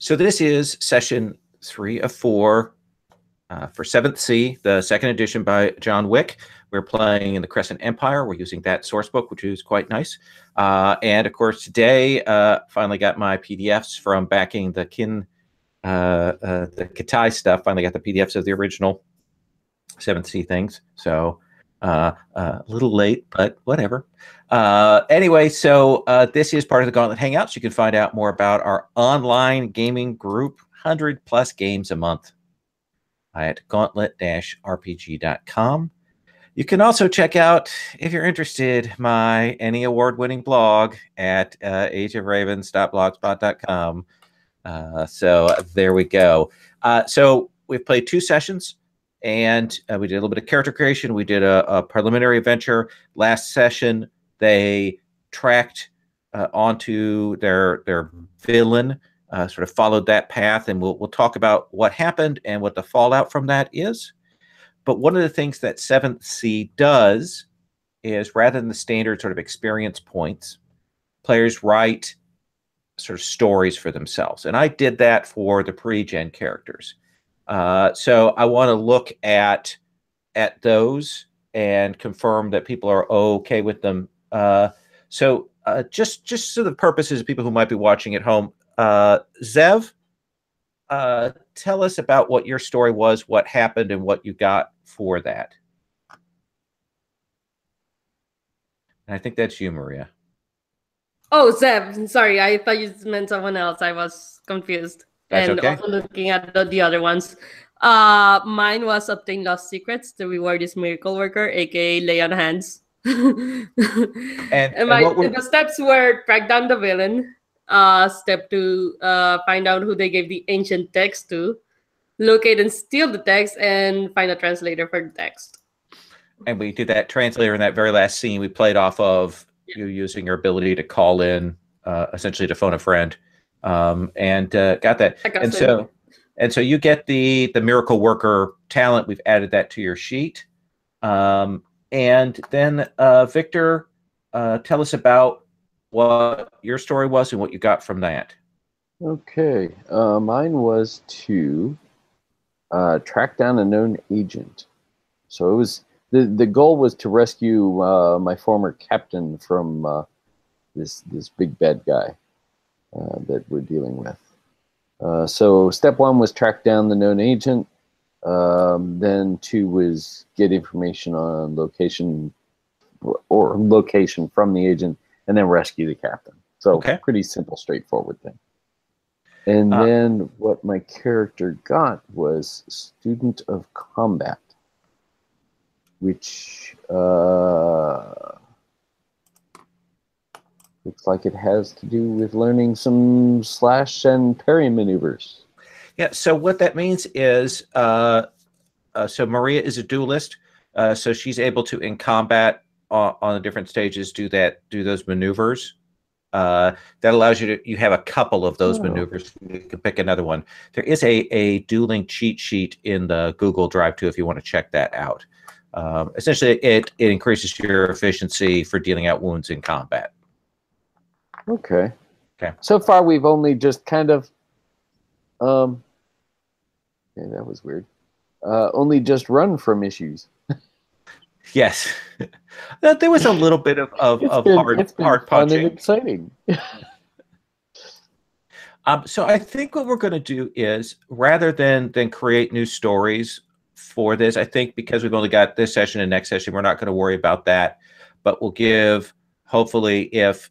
So this is session 3 of 4 for 7th Sea, the second edition by John Wick. We're playing in the Crescent Empire. We're using that source book, which is quite nice. And of course, today, finally got my PDFs from backing the Kitai stuff. Finally got the PDFs of the original 7th Sea things. So a little late, but whatever. Anyway, so this is part of the Gauntlet Hangouts. You can find out more about our online gaming group, 100+ games a month at gauntlet-rpg.com. You can also check out, if you're interested, my any award-winning blog at ageofravens.blogspot.com. So there we go. So we've played 2 sessions, and we did a little bit of character creation. We did a preliminary adventure. Last session, they tracked onto their villain, sort of followed that path, and we'll talk about what happened and what the fallout from that is. But one of the things that 7th Sea does is, rather than the standard sort of experience points, players write sort of stories for themselves. And I did that for the pre-gen characters. So I want to look at those and confirm that people are okay with them. So just for the purposes of people who might be watching at home, Zev, tell us about what your story was, what happened, and what you got for that. And I think that's you, Maria. Oh, Zeb. Sorry, I thought you meant someone else. I was confused. That's and okay. Also looking at the other ones. Mine was obtain lost secrets. The reward is miracle worker, aka lay on hands. and the steps were track down the villain. Step 2, find out who they gave the ancient text to. Locate and steal the text, and find a translator for the text. And we did that translator in that very last scene. We played off of you using your ability to call in, essentially to phone a friend, and got that. And so you get the miracle worker talent. We've added that to your sheet. And then Victor, tell us about what your story was and what you got from that. Okay, mine was to track down a known agent. So it was the goal was to rescue my former captain from this big bad guy that we're dealing with. So step 1 was track down the known agent. Then 2 was get information on location from the agent, and then rescue the captain. So pretty simple, straightforward thing. And then what my character got was student of combat, which looks like it has to do with learning some slash and parry maneuvers. Yeah, so what that means is, so Maria is a duelist, so she's able to, in combat on the different stages, do those maneuvers. That allows you have a couple of those maneuvers. You can pick another one. There is a dueling cheat sheet in the Google Drive too, if you want to check that out. Essentially, it increases your efficiency for dealing out wounds in combat. Okay. So far, we've only just kind of, yeah, that was weird. Only just run from issues. Yes, there was a little bit of hard punching. And exciting. So I think what we're going to do is, rather than create new stories for this, I think because we've only got this session and next session, we're not going to worry about that. But we'll give, hopefully, if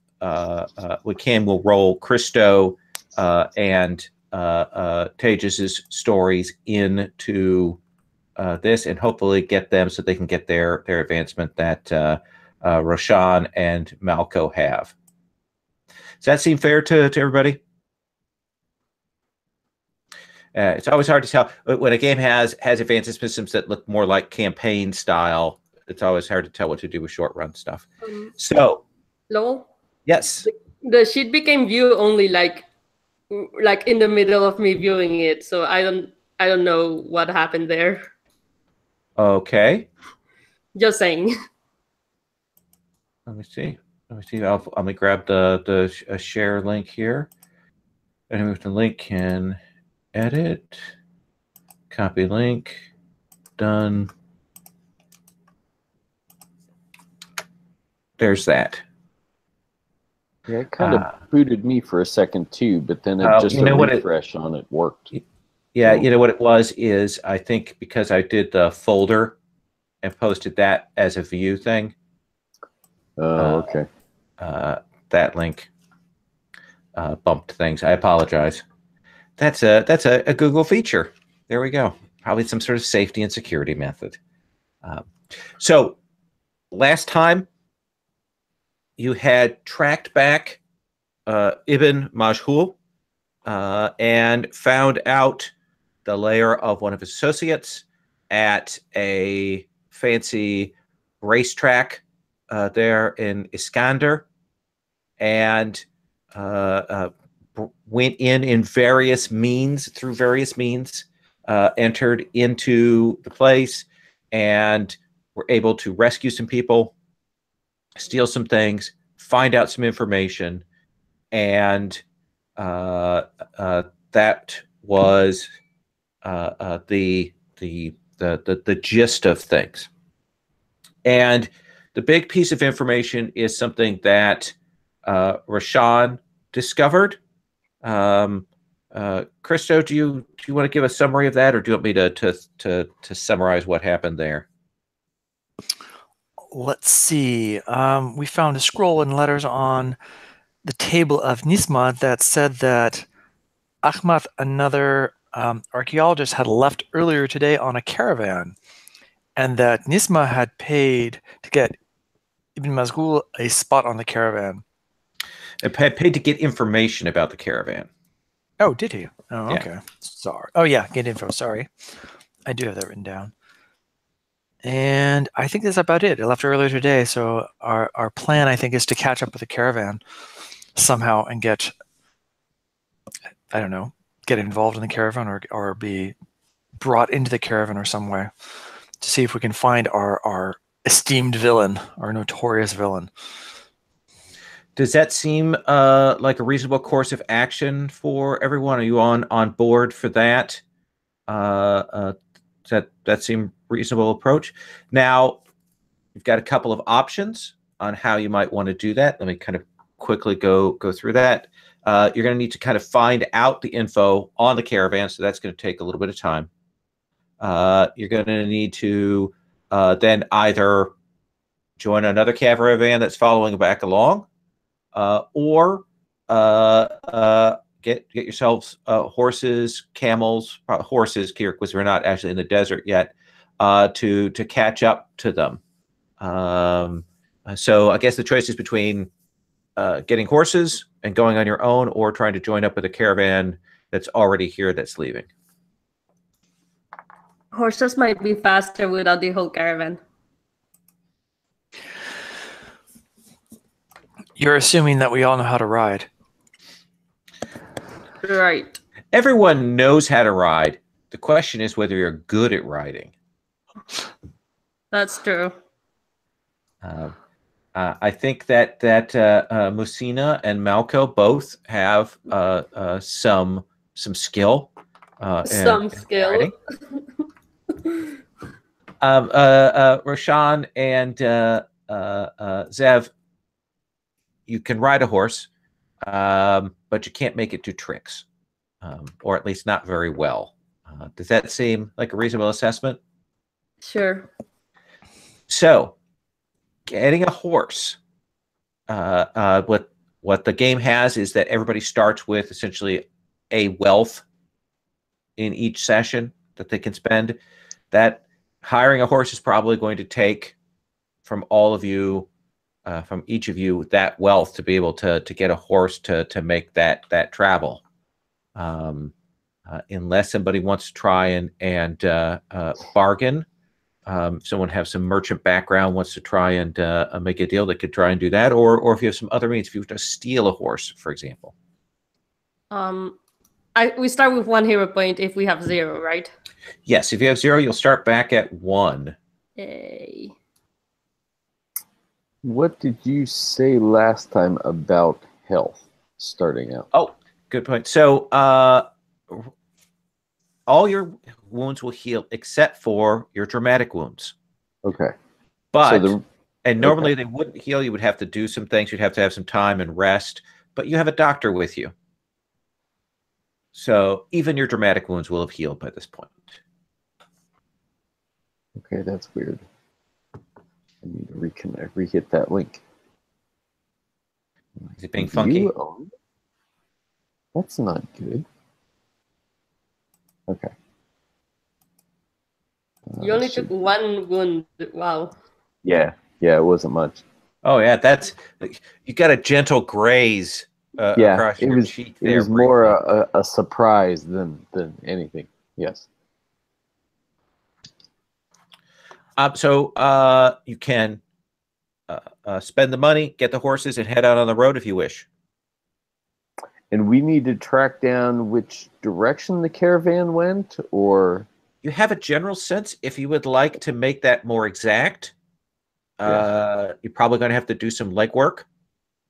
we can, we'll roll Christo and Tejas' stories into this, and hopefully get them so they can get their advancement that Roshan and Malco have. Does that seem fair to everybody? It's always hard to tell when a game has advanced systems that look more like campaign style. It's always hard to tell what to do with short run stuff. So, Lowell? Yes. The sheet became view only like in the middle of me viewing it, so I don't know what happened there. Okay. Just saying. Let me see. Let me grab the share link here. And with the link can edit, copy link, done. There's that. Yeah, it kind of booted me for a second too, but then it just a refresh on it worked. Yeah, you know what it was is I think because I did the folder and posted that as a view thing. Oh, okay. That link bumped things. I apologize. That's a Google feature. There we go. Probably some sort of safety and security method. So last time you had tracked back Ibn Majhul and found out the lair of one of his associates at a fancy racetrack there in Iskander, and went in various means, through various means, entered into the place, and were able to rescue some people, steal some things, find out some information, and that was the gist of things. And the big piece of information is something that Rashawn discovered. Christo, do you want to give a summary of that, or do you want me to summarize what happened there? Let's see. We found a scroll and letters on the table of Nisma that said that Ahmad, another archaeologist, had left earlier today on a caravan, and that Nisma had paid to get Ibn Mazghul a spot on the caravan. It had paid to get information about the caravan. Oh, did he? Oh, yeah. Okay. Sorry. Oh, yeah, get info. Sorry. I do have that written down. And I think that's about it. It left earlier today, so our plan, I think, is to catch up with the caravan somehow and get, I don't know, get involved in the caravan or be brought into the caravan or some way to see if we can find our esteemed villain, our notorious villain. Does that seem like a reasonable course of action for everyone? Are you on board for that? Does that seem reasonable approach? Now, you've got a couple of options on how you might want to do that. Let me kind of quickly go through that. You're going to need to kind of find out the info on the caravan, so that's going to take a little bit of time. You're going to need to then either join another caravan that's following back along, or get yourselves horses, camels, horses, because we're not actually in the desert yet, to catch up to them. So I guess the choice is between getting horses and going on your own, or trying to join up with a caravan that's already here that's leaving. Horses might be faster without the whole caravan. You're assuming that we all know how to ride. Right. Everyone knows how to ride. The question is whether you're good at riding. That's true. I think that Musina and Malco both have some skill. Some skill. Roshan and Zev, you can ride a horse, but you can't make it do tricks, or at least not very well. Does that seem like a reasonable assessment? Sure. So, getting a horse, what the game has is that everybody starts with essentially a wealth in each session that they can spend. That hiring a horse is probably going to take from all of you, from each of you, that wealth to be able to get a horse to make that travel. Unless somebody wants to try and bargain. Someone have some merchant background, wants to try and make a deal, that could try and do that, or if you have some other means, if you want to steal a horse, for example. We start with 1 hero point if we have 0, right? Yes, if you have 0, you'll start back at 1. Yay. What did you say last time about health starting out? Oh, Good point. So all your wounds will heal except for your dramatic wounds. Okay. But So normally they wouldn't heal. You would have to do some things. You'd have to have some time and rest. But you have a doctor with you. So even your dramatic wounds will have healed by this point. Okay, that's weird. I need to reconnect, re-hit that link. Is it being funky? That's not good. Okay. You only took one wound. Wow. Yeah, it wasn't much. Oh yeah, that's you got a gentle graze across your cheek there. It was more a surprise than anything. Yes. So you can spend the money, get the horses, and head out on the road if you wish. And we need to track down which direction the caravan went, or you have a general sense. If you would like to make that more exact, you're probably going to have to do some legwork.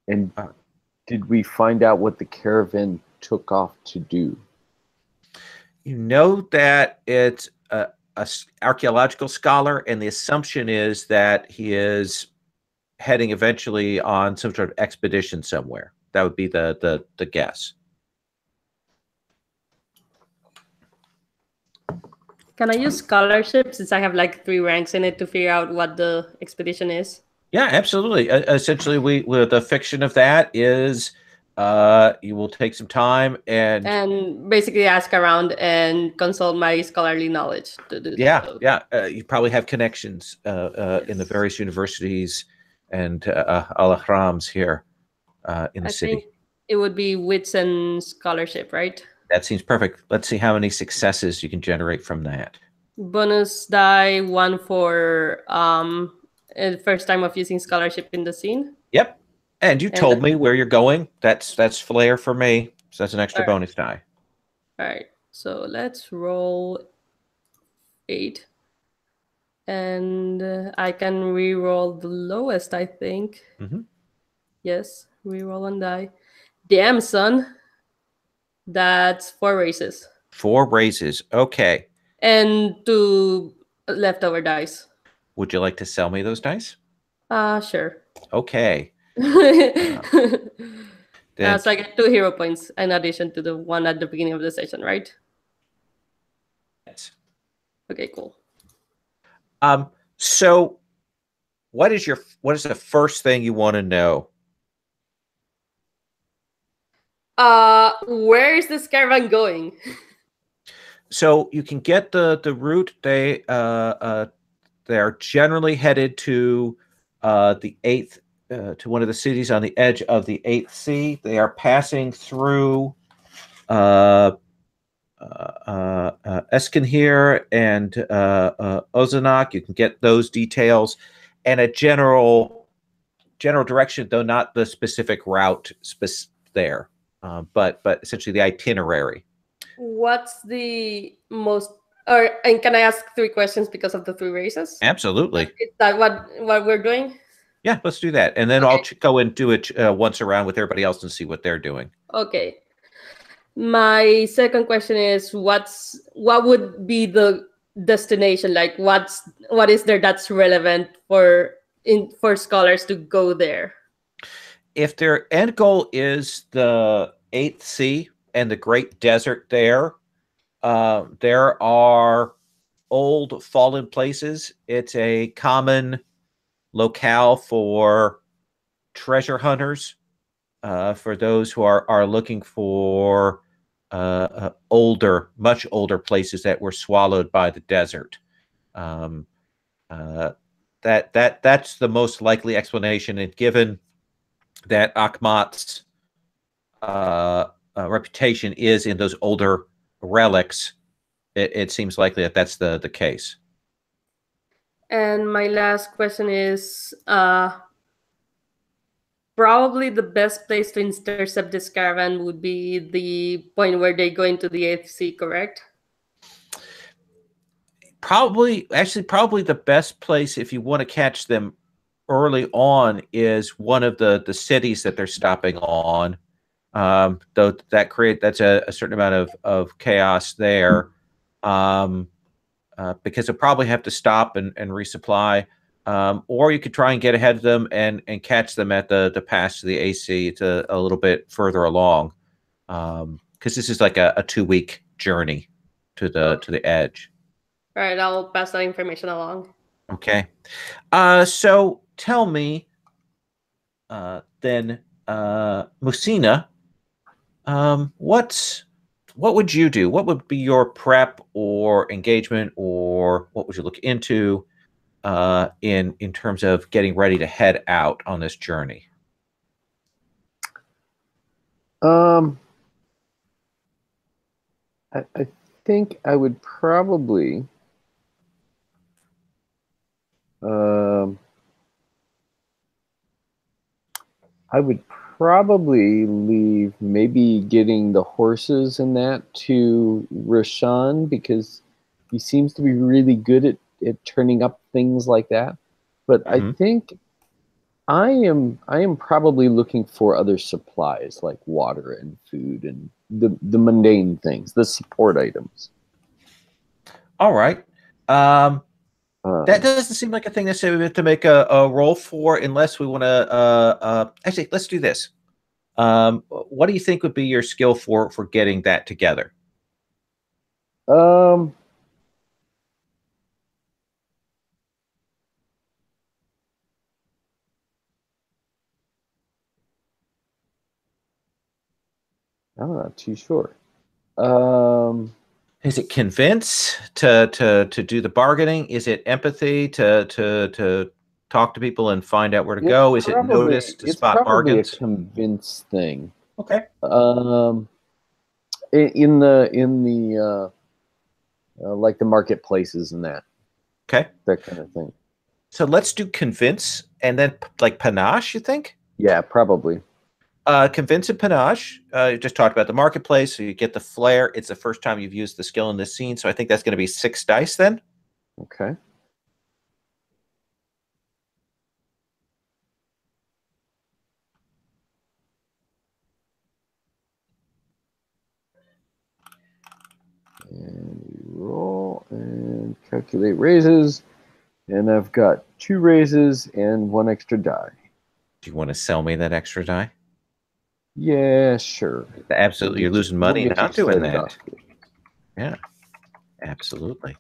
And did we find out what the caravan took off to do? You know that it's a archaeological scholar, and the assumption is that he is heading eventually on some sort of expedition somewhere. That would be the guess. Can I use scholarship since I have like 3 ranks in it to figure out what the expedition is? Yeah, absolutely. Essentially, the fiction of that is you will take some time and basically ask around and consult my scholarly knowledge to do. You probably have connections in the various universities and alahrams here in the city. I think it would be wits and scholarship, right? That seems perfect. Let's see how many successes you can generate from that. Bonus die 1 for first time of using scholarship in the scene. Yep. And you told me where you're going. That's flair for me. So that's an extra bonus die. All right. So let's roll 8. And I can re-roll the lowest, I think. Mm-hmm. Yes, re-roll 1 die. Damn, son. That's 4 raises. 4 raises. Okay. And 2 leftover dice. Would you like to sell me those dice? Sure. Okay. So I get 2 hero points in addition to the one at the beginning of the session, right? Yes. Okay, cool. So what is the first thing you want to know? Where is this caravan going? So you can get the route. They are generally headed to the 8th, to one of the cities on the edge of the 8th Sea. They are passing through Eskenhir and Ozanok. You can get those details and a general direction, though not the specific route there, but essentially the itinerary. What's the most? And can I ask 3 questions because of the 3 races? Absolutely. Is that what we're doing? Yeah, let's do that, and then I'll go and do it once around with everybody else and see what they're doing. Okay. My second question is, what would be the destination? Like, what is there that's relevant for scholars to go there? If their end goal is the 8th Sea and the Great Desert there are old fallen places. It's a common locale for treasure hunters, for those who are looking for much older places that were swallowed by the desert. That's the most likely explanation, and given that Akhmat's reputation is in those older relics, it seems likely that that's the case. And my last question is, probably the best place to intercept this caravan would be the point where they go into the 8th Sea, correct? Probably the best place if you want to catch them early on is one of the cities that they're stopping on. though that's a certain amount of chaos there, because they'll probably have to stop and resupply, or you could try and get ahead of them and catch them at the pass to the AC. It's a little bit further along, because this is like a 2-week journey to the edge. All right, I'll pass that information along. Okay. So tell me, then, Musina, what would you do? What would be your prep or engagement, or what would you look into in terms of getting ready to head out on this journey? I think I would probably leave maybe getting the horses and that to Rashawn, because he seems to be really good at turning up things like that. But I think I am probably looking for other supplies like water and food and the mundane things, the support items. All right. That doesn't seem like a thing necessarily we have to make a roll for, unless we want to. Actually, let's do this. What do you think would be your skill for getting that together? I'm not too sure. Is it convince to do the bargaining? Is it empathy to talk to people and find out where to go? Is it notice to spot bargains? It's probably a convince thing. Okay. In the like the marketplaces and that. Okay. That kind of thing. So let's do convince and then like panache, you think? Yeah, probably. Convince and panache. You just talked about the marketplace, so you get the flair. It's the first time you've used the skill in this scene, so I think that's going to be 6 dice then. Okay. And we roll and calculate raises. And I've got 2 raises and 1 extra die. Do you want to sell me that extra die? Yeah, sure. Absolutely. You're losing money not doing that. Yeah, absolutely.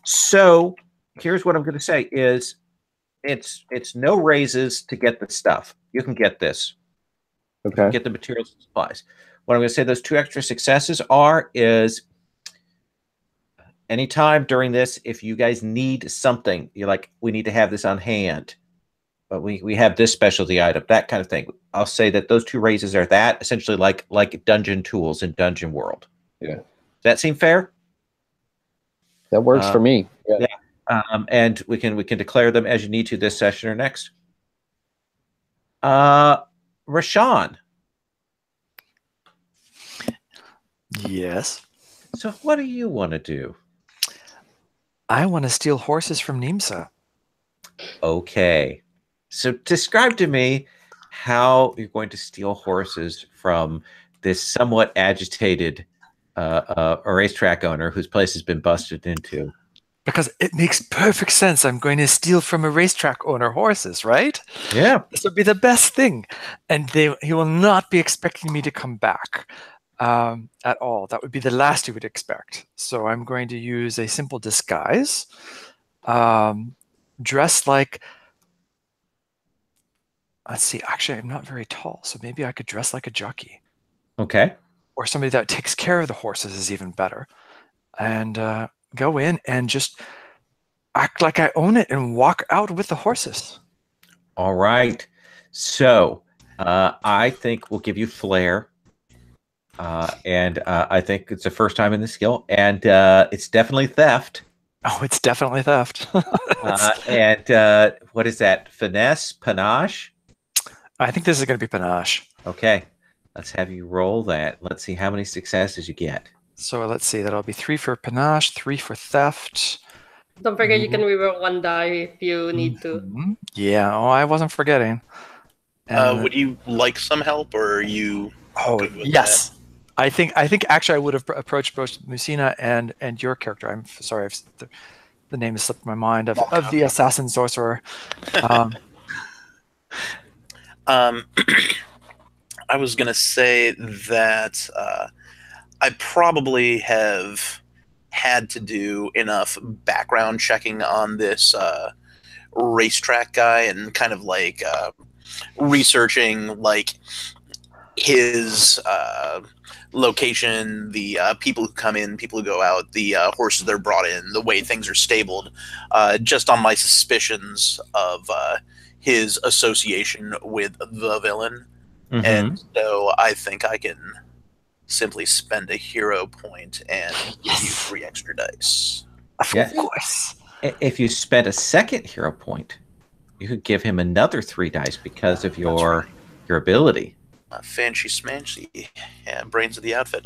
So here's what I'm going to say is it's no raises to get the stuff. You can get this. Okay. You can get the materials and supplies. What I'm going to say those 2 extra successes is anytime during this, if you guys need something, you're like, we need to have this on hand, but we have this specialty item, that kind of thing. I'll say that those 2 raises are that, essentially like dungeon tools in Dungeon World. Yeah. Does that seem fair? That works for me. Yeah. And we can declare them as you need to this session or next. Rashawn. Yes. So what do you want to do? I want to steal horses from Nimsa. Okay. So describe to me how you're going to steal horses from this somewhat agitated a racetrack owner whose place has been busted into. Because it makes perfect sense. I'm going to steal from a racetrack owner horses, right? Yeah. This would be the best thing. And he will not be expecting me to come back at all. That would be the last he would expect. So I'm going to use a simple disguise. Dress like... Let's see. Actually, I'm not very tall, so maybe I could dress like a jockey. Okay. Or somebody that takes care of the horses is even better. And go in and just act like I own it and walk out with the horses. All right. So I think we'll give you flair. And I think it's the first time in the skill. And it's definitely theft. Oh, it's definitely theft. And what is that? Finesse? Panache? I think this is going to be panache. Okay. Let's have you roll that. Let's see how many successes you get. So let's see. That'll be 3 for panache, 3 for theft. Don't forget you can reroll 1 die if you need to. Yeah. Oh, I wasn't forgetting. Would you like some help, or are you? Oh, yes. That? I think actually I would have approached both Musina and your character. I'm sorry, the name has slipped my mind of the assassin sorcerer. I was gonna say that I probably have had to do enough background checking on this racetrack guy and kind of like researching like his location, the people who come in, people who go out, the horses that are brought in, the way things are stabled, just on my suspicions of his association with the villain. And so I think I can simply spend a hero point and give you 3 extra dice. Of course. If you spent a second hero point, you could give him another 3 dice because of your ability. Fancy smancy. Yeah, brains of the outfit.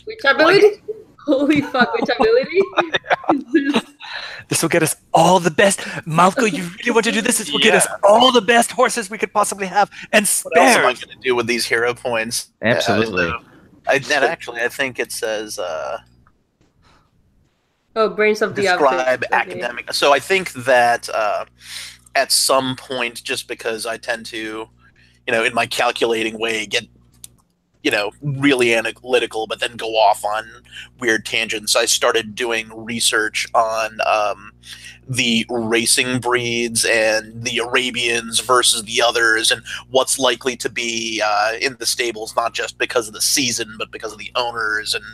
Which ability? Holy fuck, which ability? This will get us all the best. Malco, you really want to do this? This will get us all the best horses we could possibly have and spares. What else am I going to do with these hero points? Absolutely. I think it says... brains of the outfit. Describe academic. Okay. So I think that at some point, just because I tend to, in my calculating way, get, really analytical, but then go off on weird tangents, I started doing research on the racing breeds and the Arabians versus the others and what's likely to be in the stables, not just because of the season, but because of the owners. And,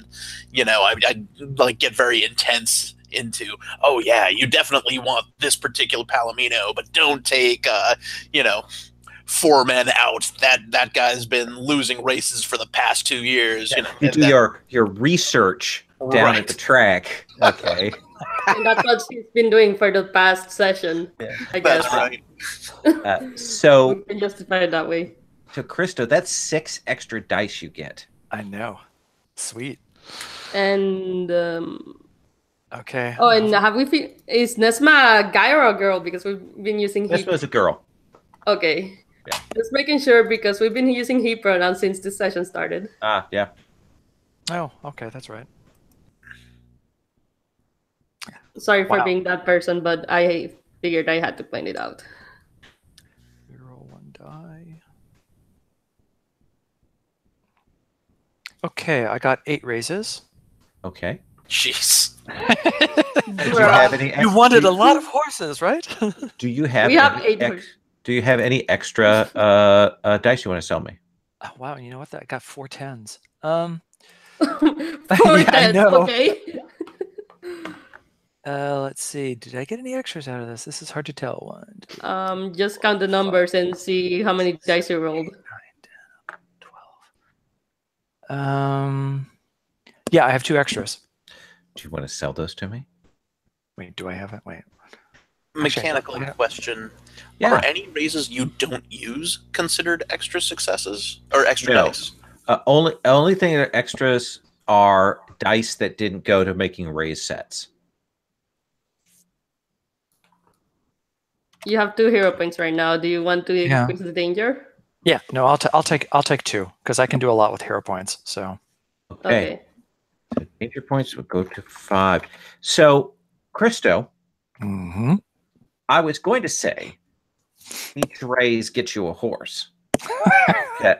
I like get very intense into, oh yeah, you definitely want this particular Palomino, but don't take, 4 men out. That guy's been losing races for the past 2 years. You do your research down at the track. Okay. And that's what she's been doing for the past session. Yeah, I guess. That's right. So we can justify it that way. So Christo, that's 6 extra dice you get. I know. Sweet. And okay. Oh, and is Nesma a guy or a girl? Because we've been using he. Nesma's a girl. Okay. Yeah. Just making sure because we've been using he pronouns since this session started. Yeah. Oh, okay, that's right. Sorry for being that person, but I figured I had to point it out. Roll 1 die. Okay, I got 8 raises. Okay. Jeez. Do you have any? You wanted a lot of horses, right? Do you have? We have 8 horses. Do you have any extra dice you want to sell me? Oh, wow, you know what? I got 4 10s. 4 I know. Okay. Let's see. Did I get any extras out of this? This is hard to tell. 1, 2, just count the numbers and see how many dice you rolled. 9, 10, 12. Yeah, I have 2 extras. Do you want to sell those to me? Wait, do I have it? Wait. Mechanical question. Yeah. Are any raises you don't use considered extra successes or extra dice? Only thing that are extras are dice that didn't go to making raise sets. You have 2 hero points right now. Do you want to increase the danger? Yeah, no, I'll take 2 because I can do a lot with hero points. So okay. So danger points would go to 5. So Christo, I was going to say each raise gets you a horse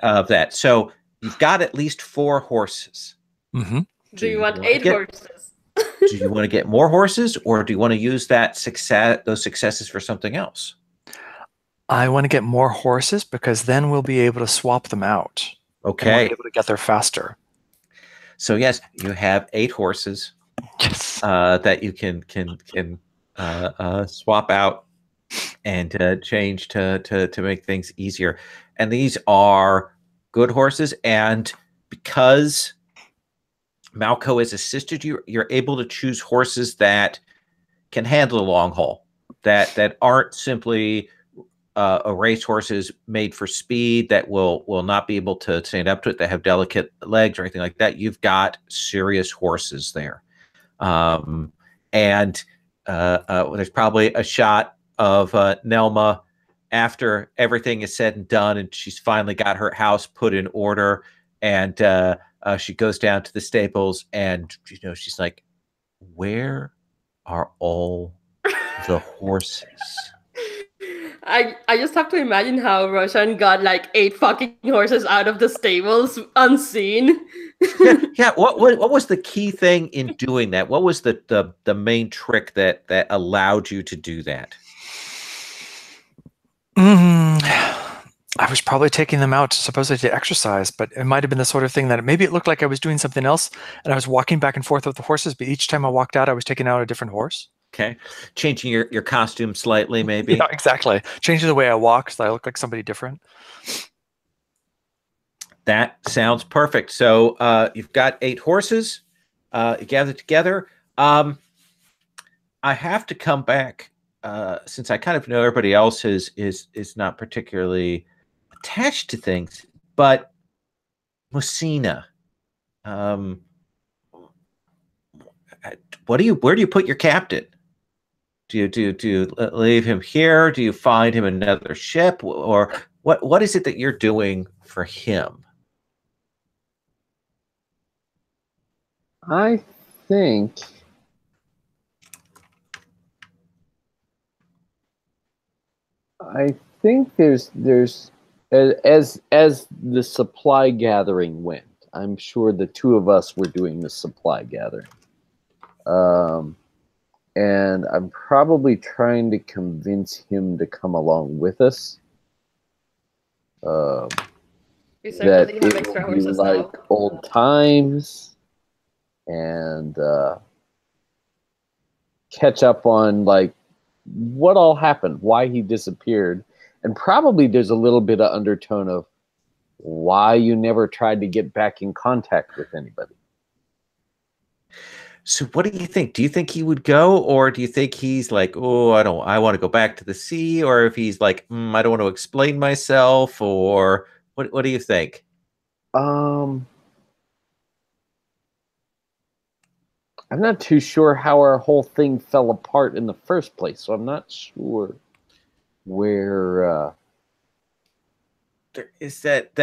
of that. So you've got at least 4 horses. Do you want 8 horses? Do you want to get more horses, or do you want to use those successes for something else? I want to get more horses because then we'll be able to swap them out. Okay. And we'll be able to get there faster. So yes, you have 8 horses. Yes. That you can swap out and change to make things easier. And these are good horses, and because Malco has assisted you, you're able to choose horses that can handle the long haul, that aren't simply race horses made for speed that will not be able to stand up to it, that have delicate legs or anything like that. You've got serious horses there. And there's probably a shot of Nelma after everything is said and done, and she's finally got her house put in order, and she goes down to the stables, and she's like, "Where are all the horses?" I just have to imagine how Roshan got like 8 fucking horses out of the stables unseen. Yeah. What was the key thing in doing that? What was the main trick that allowed you to do that? I was probably taking them out supposedly to exercise, but it might have been the sort of thing that maybe it looked like I was doing something else, and I was walking back and forth with the horses, but each time I walked out, I was taking out a different horse. Okay. Changing your costume slightly, maybe. Yeah, exactly. Changing the way I walk so I look like somebody different. That sounds perfect. So you've got 8 horses. You gather together. I have to come back since I kind of know everybody else is not particularly attached to things, but Messina. Where do you put your captain? Do you leave him here? Do you find him another ship, or what is it that you're doing for him? I think there's as the supply gathering went, I'm sure the two of us were doing the supply gathering. And I'm probably trying to convince him to come along with us. That it will be like old times, and catch up on like what all happened, why he disappeared, and probably there's a little bit of undertone of why you never tried to get back in contact with anybody. So what do you think? Do you think he would go, or do you think he's like, oh, I want to go back to the sea, or if he's like, I don't want to explain myself, or what do you think? I'm not too sure how our whole thing fell apart in the first place, so I'm not sure where there is that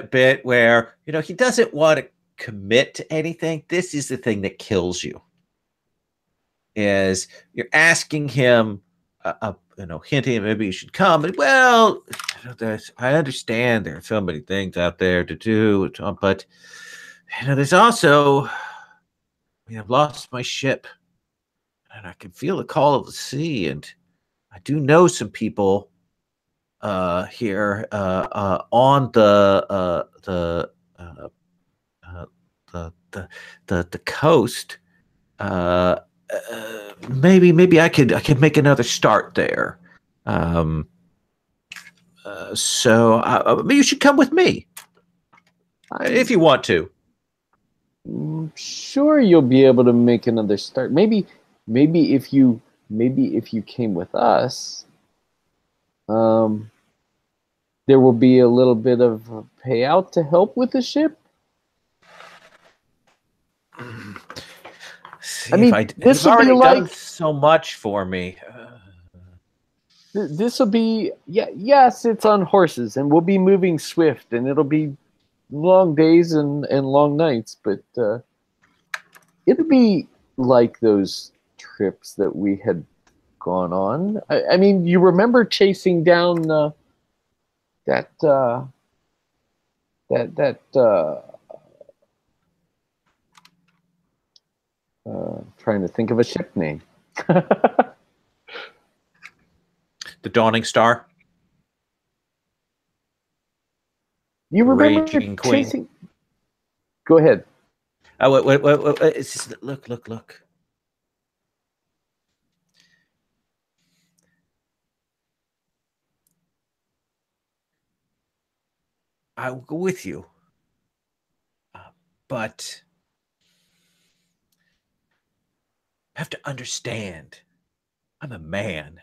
bit where he doesn't want to commit to anything. This is the thing that kills you. Is you're asking him, hinting maybe you should come. But, well, I understand there are so many things out there to do, but there's also, I've lost my ship, and I can feel the call of the sea, and I do know some people here on the coast. Maybe I could make another start there. So maybe you should come with me if you want to. Sure, you'll be able to make another start. Maybe if you came with us, there will be a little bit of a payout to help with the ship. See, I mean, this will be like done so much for me. This will be yes, it's on horses, and we'll be moving swift, and it'll be long days and long nights, but it'll be like those trips that we had gone on. I mean, you remember chasing down trying to think of a ship name. The Dawning Star. You remember Raging chasing? Queen. Go ahead. Oh, wait. It's just, look. I will go with you, but I have to understand. I'm a man,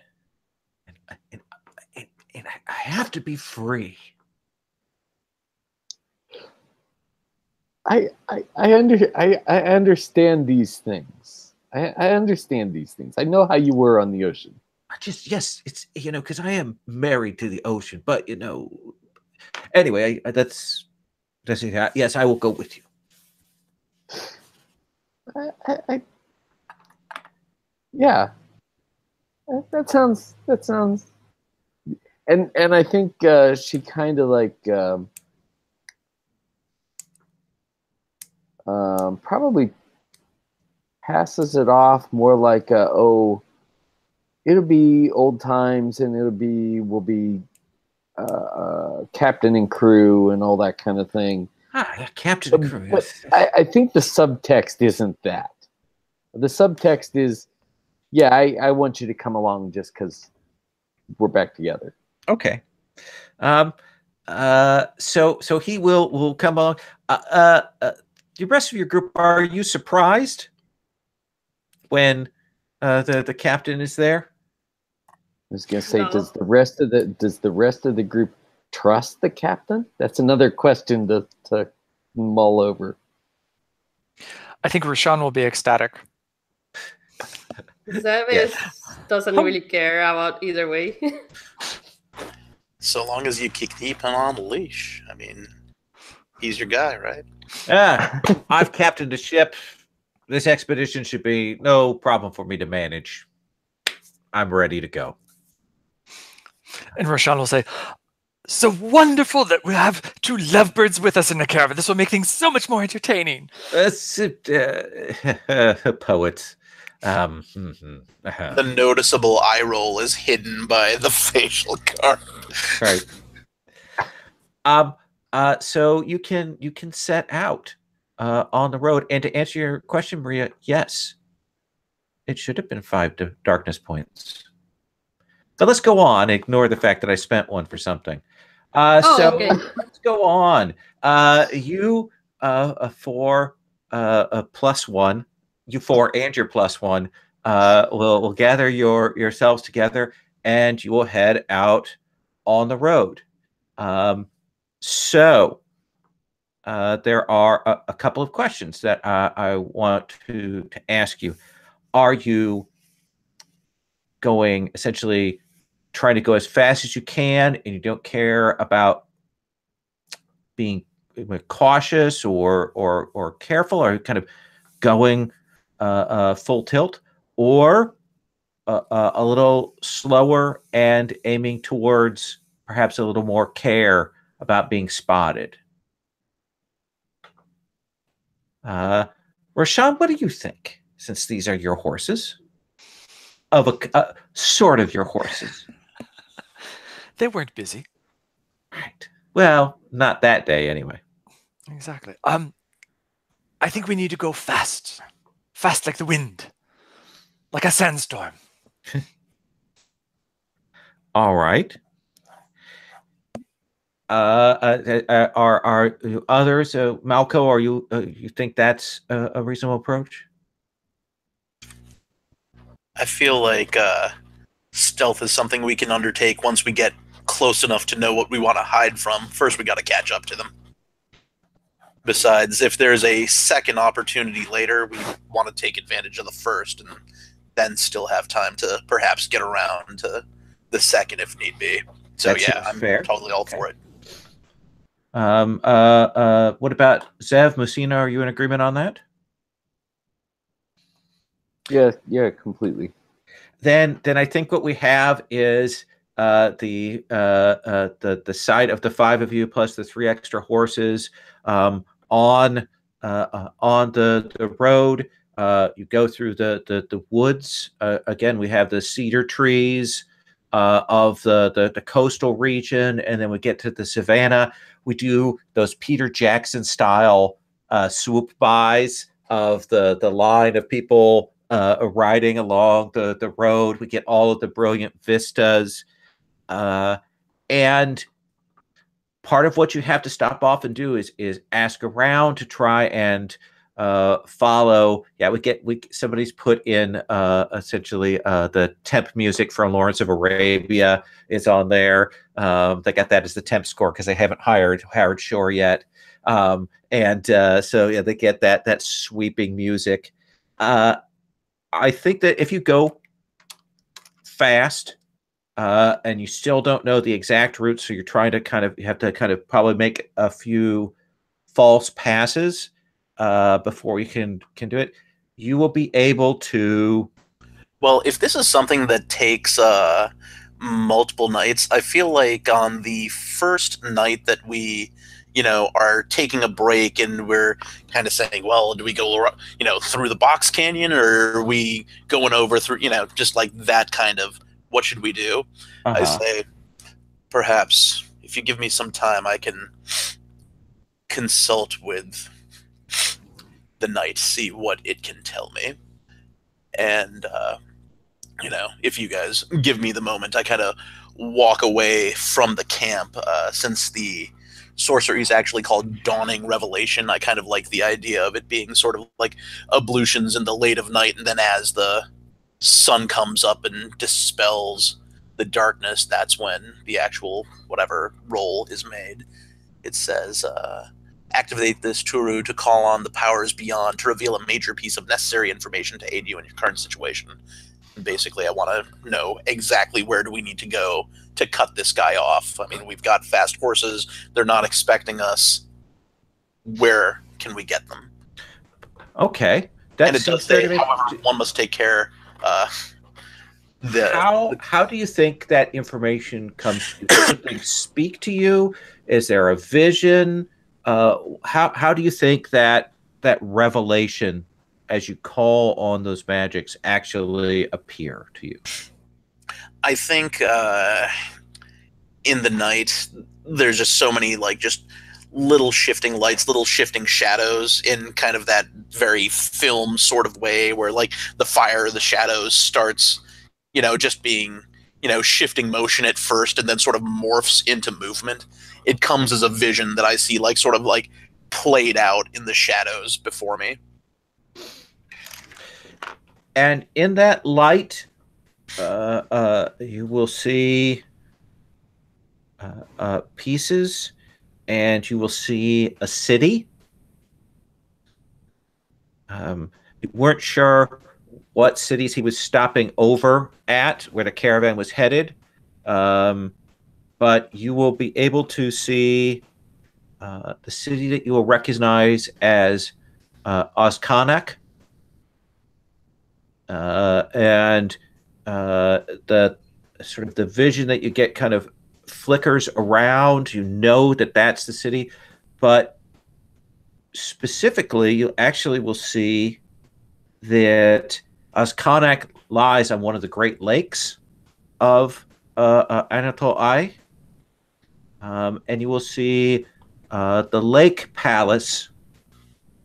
and I have to be free. I understand these things. I understand these things. I know how you were on the ocean. Yes, it's, because I am married to the ocean, but anyway, that's it. Yes, I will go with you. Yeah, that sounds, and I think she kind of like probably passes it off more like, oh, it'll be old times, and we'll be captain and crew and all that kind of thing. Yeah, captain and crew. But I think the subtext isn't that. The subtext is, yeah, I want you to come along just because we're back together. Okay. So he will come along. The rest of your group, are you surprised when the captain is there? I was gonna say, does the rest of the group trust the captain? That's another question to mull over. I think Rashawn will be ecstatic. Zev doesn't really care about either way. So long as you keep him on the leash. I mean, he's your guy, right? Yeah, I've captained a ship. This expedition should be no problem for me to manage. I'm ready to go. And Rashawn will say, so wonderful that we have two lovebirds with us in the caravan. This will make things so much more entertaining. Poets. The noticeable eye roll is hidden by the facial card. Right. So you can set out on the road. And to answer your question, Maria, yes, it should have been 5 darkness points. But let's go on. Ignore the fact that I spent 1 for something. Okay. Let's go on. You for a +1, you 4 and your +1 will gather yourselves together, and you will head out on the road. So there are a couple of questions that I want to ask you. Are you going essentially trying to go as fast as you can, and you don't care about being cautious or careful, or kind of going full tilt, or a little slower and aiming towards perhaps a little more care about being spotted? Rashawn, what do you think, since these are your horses? Of a sort of your horses. They weren't busy. Right. Well, not that day anyway. Exactly. I think we need to go fast. Fast like the wind. Like a sandstorm. All right. Are others, Malco, are you think that's a reasonable approach? I feel like stealth is something we can undertake once we get close enough to know what we want to hide from. First, we got to catch up to them. Besides, if there's a second opportunity later, we want to take advantage of the first and then still have time to perhaps get around to the second if need be. So yeah, I'm totally all for it. What about Zev, Musina? Are you in agreement on that? Yeah, completely. Then I think what we have is the side of the 5 of you plus the 3 extra horses on the road. You go through the woods. Again, we have the cedar trees of the coastal region, and then we get to the savannah. We do those Peter Jackson style swoop bys of the line of people riding along the road. We get all of the brilliant vistas, and part of what you have to stop off and do is ask around to try and follow. Yeah, somebody's put in essentially the temp music from Lawrence of Arabia is on there. They got that as the temp score because they haven't hired Howard Shore yet, so yeah, they get that sweeping music. I think that if you go fast, and you still don't know the exact route, so you're trying to you have to probably make a few false passes before you can do it. You will be able to. Well, if this is something that takes multiple nights, I feel like on the first night that we, are taking a break and we're kind of saying, well, do we go, through the box canyon, or are we going over through, just like that kind of, what should we do? I say, perhaps if you give me some time, I can consult with the knight, see what it can tell me. And, if you guys give me the moment, I kind of walk away from the camp. Since the sorcery is actually called Dawning Revelation, I kind of like the idea of it being sort of like ablutions in the late of night, and then as the sun comes up and dispels the darkness, that's when the actual whatever roll is made. It says, activate this Turu to call on the powers beyond to reveal a major piece of necessary information to aid you in your current situation. Basically, I want to know exactly where do we need to go to cut this guy off. I mean, we've got fast horses. They're not expecting us. Where can we get them? Okay. And it does say, however, one must take care. How do you think that information comes to you? Does something speak to you? Is there a vision? How do you think that revelation, as you call on those magics, actually appear to you? I think in the night, there's just so many just little shifting lights, little shifting shadows in kind of that very film sort of way where the fire, the shadows starts, just being, shifting motion at first and then sort of morphs into movement. It comes as a vision that I see sort of played out in the shadows before me. And in that light, you will see pieces, and you will see a city. You weren't sure what cities he was stopping over at, where the caravan was headed, but you will be able to see the city that you will recognize as Ozkanak. And the sort of the vision that you get kind of flickers around. You know that that's the city, but specifically, you actually will see that Ozkanak lies on one of the Great Lakes of Anatol I, and you will see the lake palace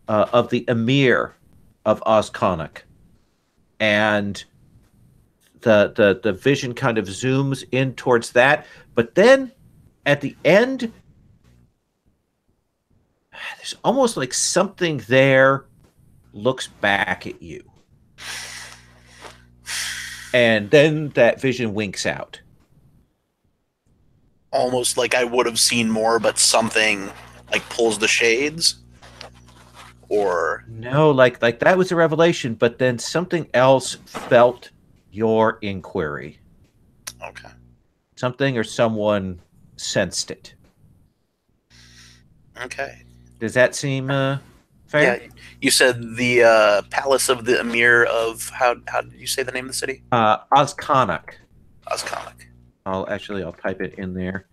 of the Emir of Ozkanak. And the vision kind of zooms in towards that. But then at the end, there's almost like something there looks back at you. And then that vision winks out. Almost like I would have seen more, but something pulls the shades? Or no, like that was a revelation, but then something else felt your inquiry. Okay. Something or someone sensed it. Okay. Does that seem fair? Yeah. You said the palace of the Emir of how did you say the name of the city? Ozkanak. Ozkanak. I'll type it in there.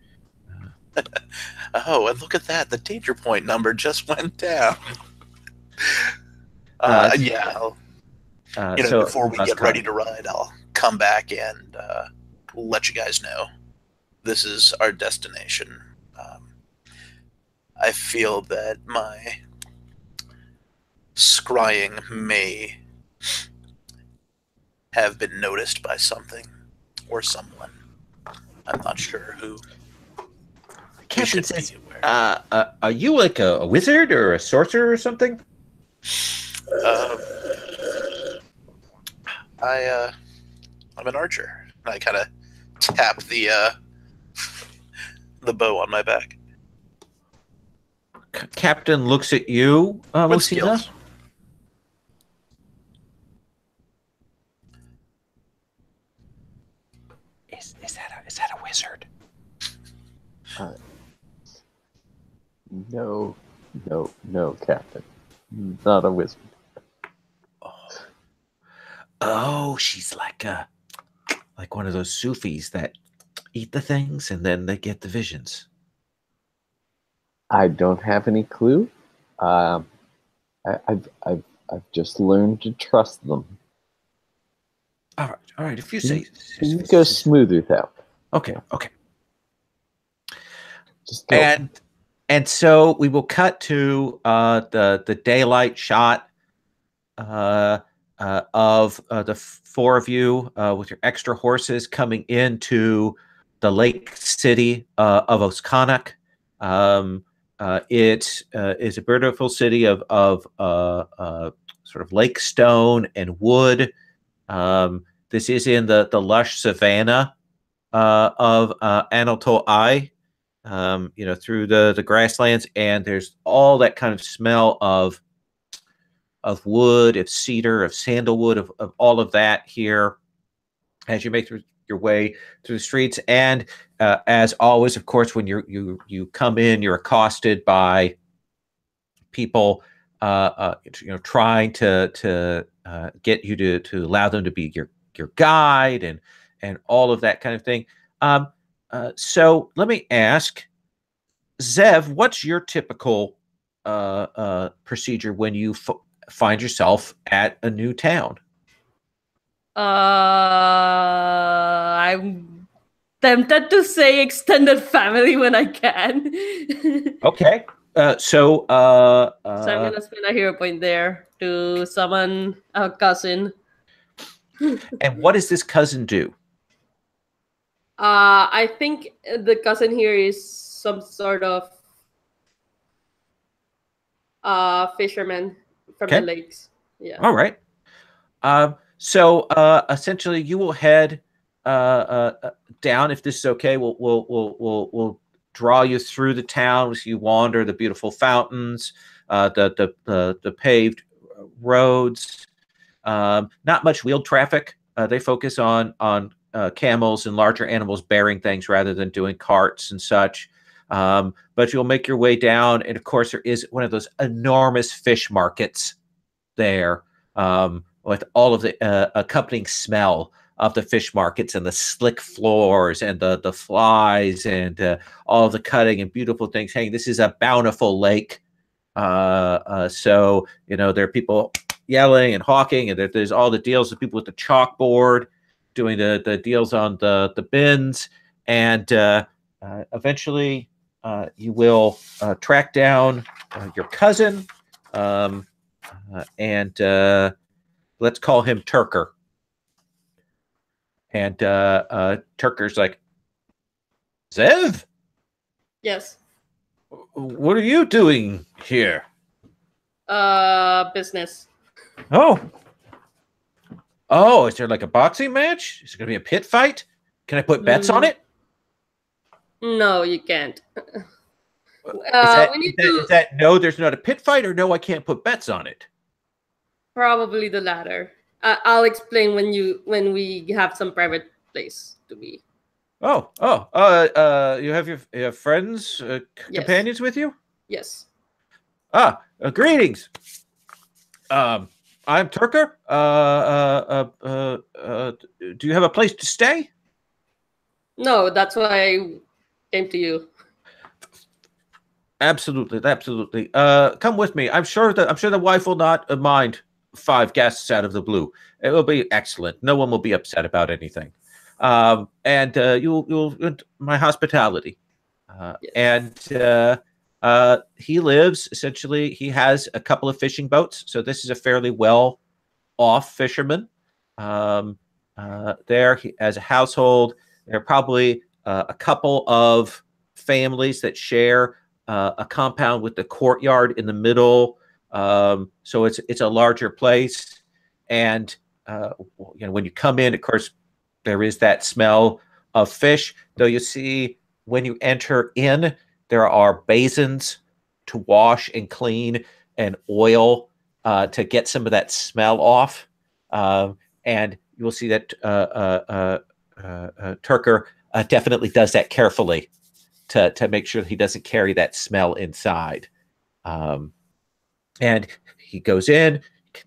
Oh, and look at that! The danger point number just went down. Yeah. Before we get ready to ride, I'll come back and let you guys know. This is our destination. I feel that my scrying may have been noticed by something or someone. I'm not sure who. Captain says, are you like a wizard or a sorcerer or something? I'm an archer. I kind of tap the bow on my back. Captain looks at you, Lucina. no, Captain. Not a wizard. Oh, she's like one of those Sufis that eat the things and then they get the visions. I don't have any clue. I've just learned to trust them. All right. If you say, you go smooth without. Okay. Just go. And so we will cut to the daylight shot of the four of you with your extra horses coming into the lake city of Oskanak. It is a beautiful city of sort of lake stone and wood. This is in the lush savanna of Anatol I, through the grasslands, and there's all that kind of smell of wood, of cedar, of sandalwood, of all of that here as you make your way through the streets. And as always, of course, when you come in, you're accosted by people trying to get you to allow them to be your guide and all of that kind of thing. So let me ask, Zev, what's your typical procedure when you find yourself at a new town? I'm tempted to say extended family when I can. Okay. So I'm gonna spend a hero point there to summon a cousin. And what does this cousin do? I think the cousin here is some sort of fisherman from the lakes. Yeah. All right. So essentially, you will head down. If this is okay, we'll draw you through the town as you wander the beautiful fountains, the paved roads. Not much wheeled traffic. They focus on camels and larger animals bearing things rather than doing carts and such. But you'll make your way down, and of course, there is one of those enormous fish markets there, with all of the accompanying smell of the fish markets and the slick floors and the flies and all of the cutting and beautiful things. Hey, this is a bountiful lake. So, there are people yelling and hawking, and there's all the deals of people with the chalkboard doing the deals on the bins. And eventually you will track down your cousin, and let's call him Turker. And Turker's like, Zev? Yes. What are you doing here? Business. Oh, is there like a boxing match? Is it going to be a pit fight? Can I put bets on it? No, you can't. Is that no, there's not a pit fight, or no, I can't put bets on it? Probably the latter. I'll explain when we have some private place to be. You have your friends, Yes. companions with you? Yes. Greetings. I'm Turker. Do you have a place to stay? No, that's why I came to you. Absolutely. Come with me. I'm sure the wife will not mind 5 guests out of the blue. It will be excellent. No one will be upset about anything. And you'll my hospitality. Yes. And he lives, essentially, he has a couple of fishing boats. So this is a fairly well-off fisherman. There, as a household, there are probably a couple of families that share a compound with the courtyard in the middle. So it's a larger place. And when you come in, of course, there is that smell of fish. Though you see, when you enter in, there are basins to wash and clean and oil to get some of that smell off. And you will see that Turker definitely does that carefully to make sure that he doesn't carry that smell inside. And he goes in,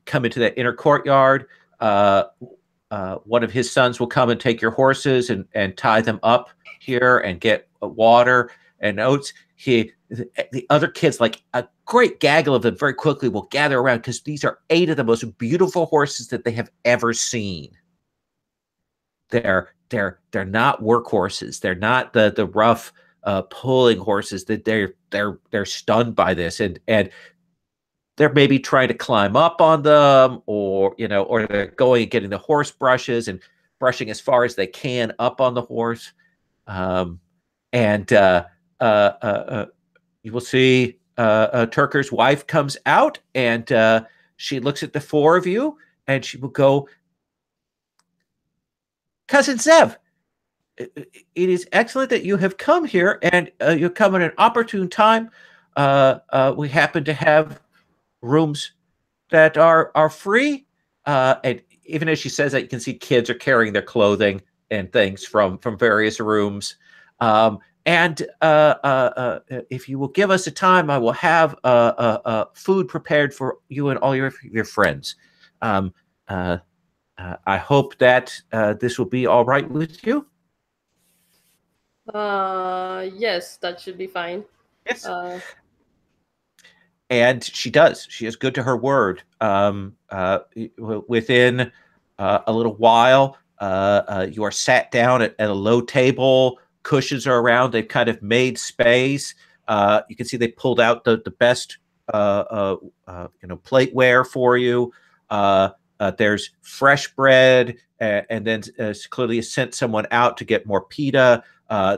come into that inner courtyard. One of his sons will come and take your horses and tie them up here and get water and oats. The other kids, like a great gaggle of them, very quickly will gather around because these are 8 of the most beautiful horses that they have ever seen. They're not workhorses. They're not the rough pulling horses. That they're stunned by this, and they're maybe trying to climb up on them, or they're going and getting the horse brushes and brushing as far as they can up on the horse. You will see Turker's wife comes out, and she looks at the 4 of you, and she will go, Cousin Zev, it is excellent that you have come here, and you come at an opportune time. We happen to have rooms that are free, and even as she says that, you can see kids are carrying their clothing and things from various rooms. If you will give us a time, I will have food prepared for you and all your friends. I hope that this will be all right with you. Yes, that should be fine. Yes. And she does. She is good to her word. Within a little while, you are sat down at a low table. Cushions are around. They've kind of made space. You can see they pulled out the best plateware for you. There's fresh bread, and then clearly sent someone out to get more pita.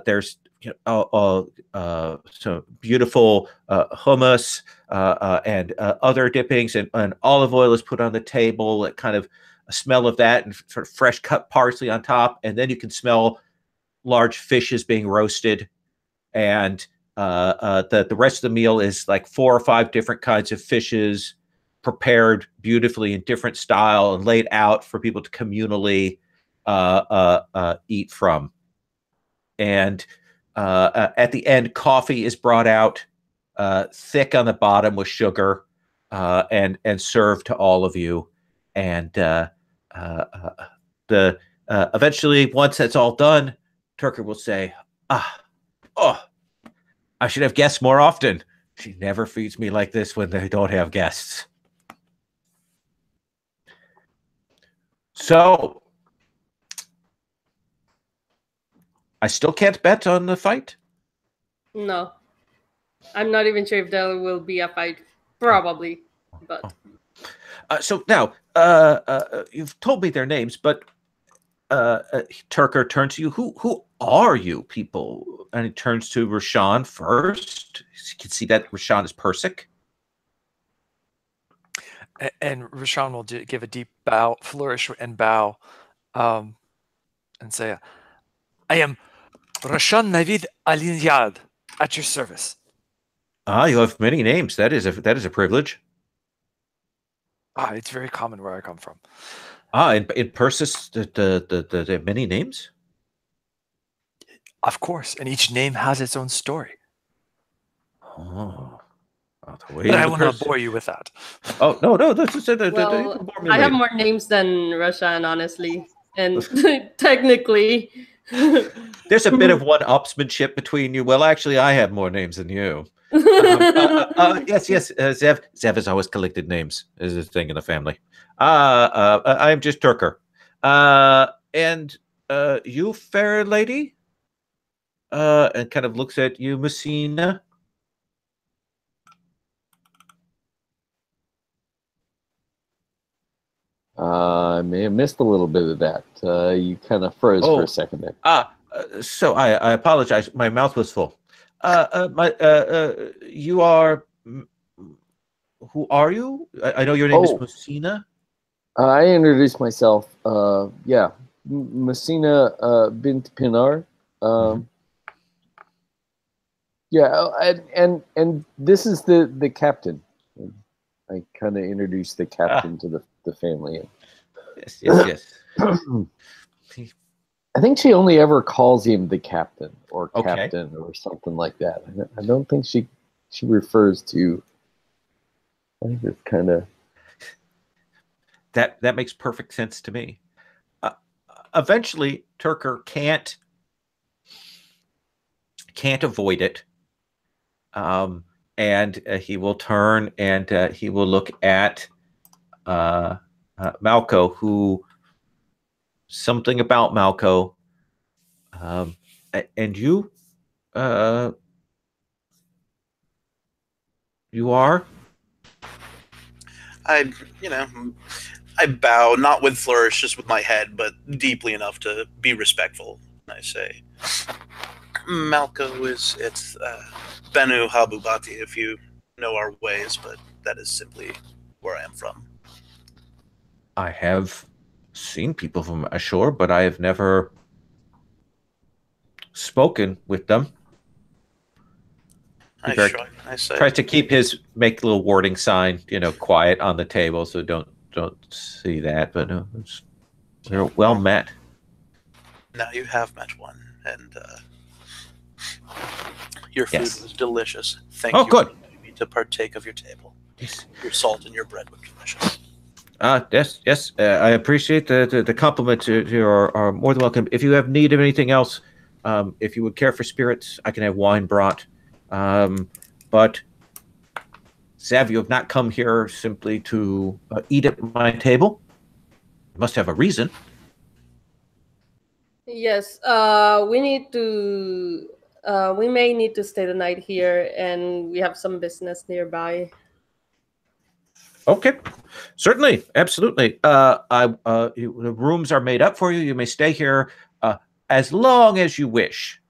There's some beautiful hummus and other dippings, and olive oil is put on the table. Kind of a smell of that, and sort of fresh cut parsley on top, and then you can smell large fishes being roasted, and the rest of the meal is like 4 or 5 different kinds of fishes prepared beautifully in different style and laid out for people to communally eat from. And at the end, coffee is brought out, thick on the bottom with sugar, and served to all of you. And eventually, once that's all done, Turker will say, I should have guests more often. She never feeds me like this when they don't have guests. So, I still can't bet on the fight? No. I'm not even sure if there will be a fight. Probably. But so now, you've told me their names, but Turker turns to you. Who are you people? And he turns to Rashawn first. You can see that Rashawn is Persic. And Rashawn will give a deep bow, flourish and bow, and say, I am Rashawn Navid Alinyad, at your service. You have many names. That is a privilege. It's very common where I come from. In Persis, the many names? Of course, and each name has its own story. But I will not bore you with that. Oh, no. I have more names than Rashawn, honestly. And technically... There's a bit of one-upsmanship between you. Well, actually, I have more names than you. Yes. Zev has always collected names. Is a thing in the family. I'm just Turker. And you, fair lady? And kind of looks at you, Messina. I may have missed a little bit of that. You kind of froze for a second there. So I apologize. My mouth was full. You are. Who are you? I know your name is Messina. I introduced myself. Messina bint Pinar. Yeah, and this is the captain. I kind of introduced the captain to the family. Yes. I think she only ever calls him the captain or captain or something like that. I don't think she refers to I think it's kind of that makes perfect sense to me. Eventually, Turker can't avoid it, and he will turn and he will look at Malco, who something about Malco, and you are. I bow, not with flourish, just with my head, but deeply enough to be respectful. I say, Malco is Benu Habubati, if you know our ways, but that is simply where I am from. I have seen people from ashore, but I have never spoken with them. I say. Tries to keep make a little warning sign, quiet on the table, so don't see that. But they're well met. Now you have met one, and your food was delicious. Thank you good. for inviting me to partake of your table. Yes. Your salt and your bread were delicious. Yes. I appreciate the compliment. You are more than welcome. If you have need of anything else, if you would care for spirits, I can have wine brought. But Sav, you have not come here simply to eat at my table. You must have a reason. Yes, we need to. We may need to stay the night here, and we have some business nearby. Okay, certainly, absolutely. The rooms are made up for you. You may stay here as long as you wish.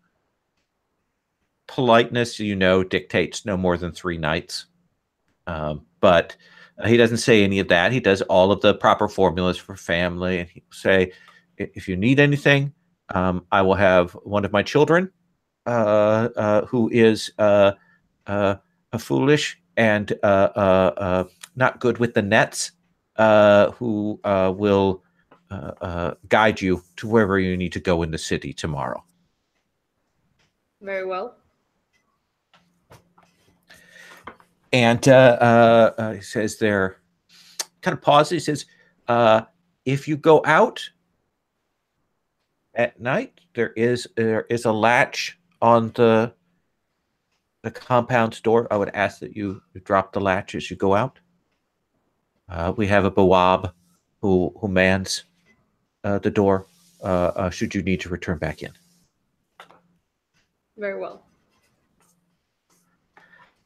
Politeness, dictates no more than 3 nights. But he doesn't say any of that. He does all of the proper formulas for family, and he will say, if you need anything, I will have one of my children, who is foolish and not good with the nets, who will guide you to wherever you need to go in the city tomorrow. Very well. And he says there, kind of pauses. He says, if you go out at night, there is a latch on the compound's door. I would ask that you drop the latch as you go out. We have a Bawab who mans the door should you need to return back in. Very well.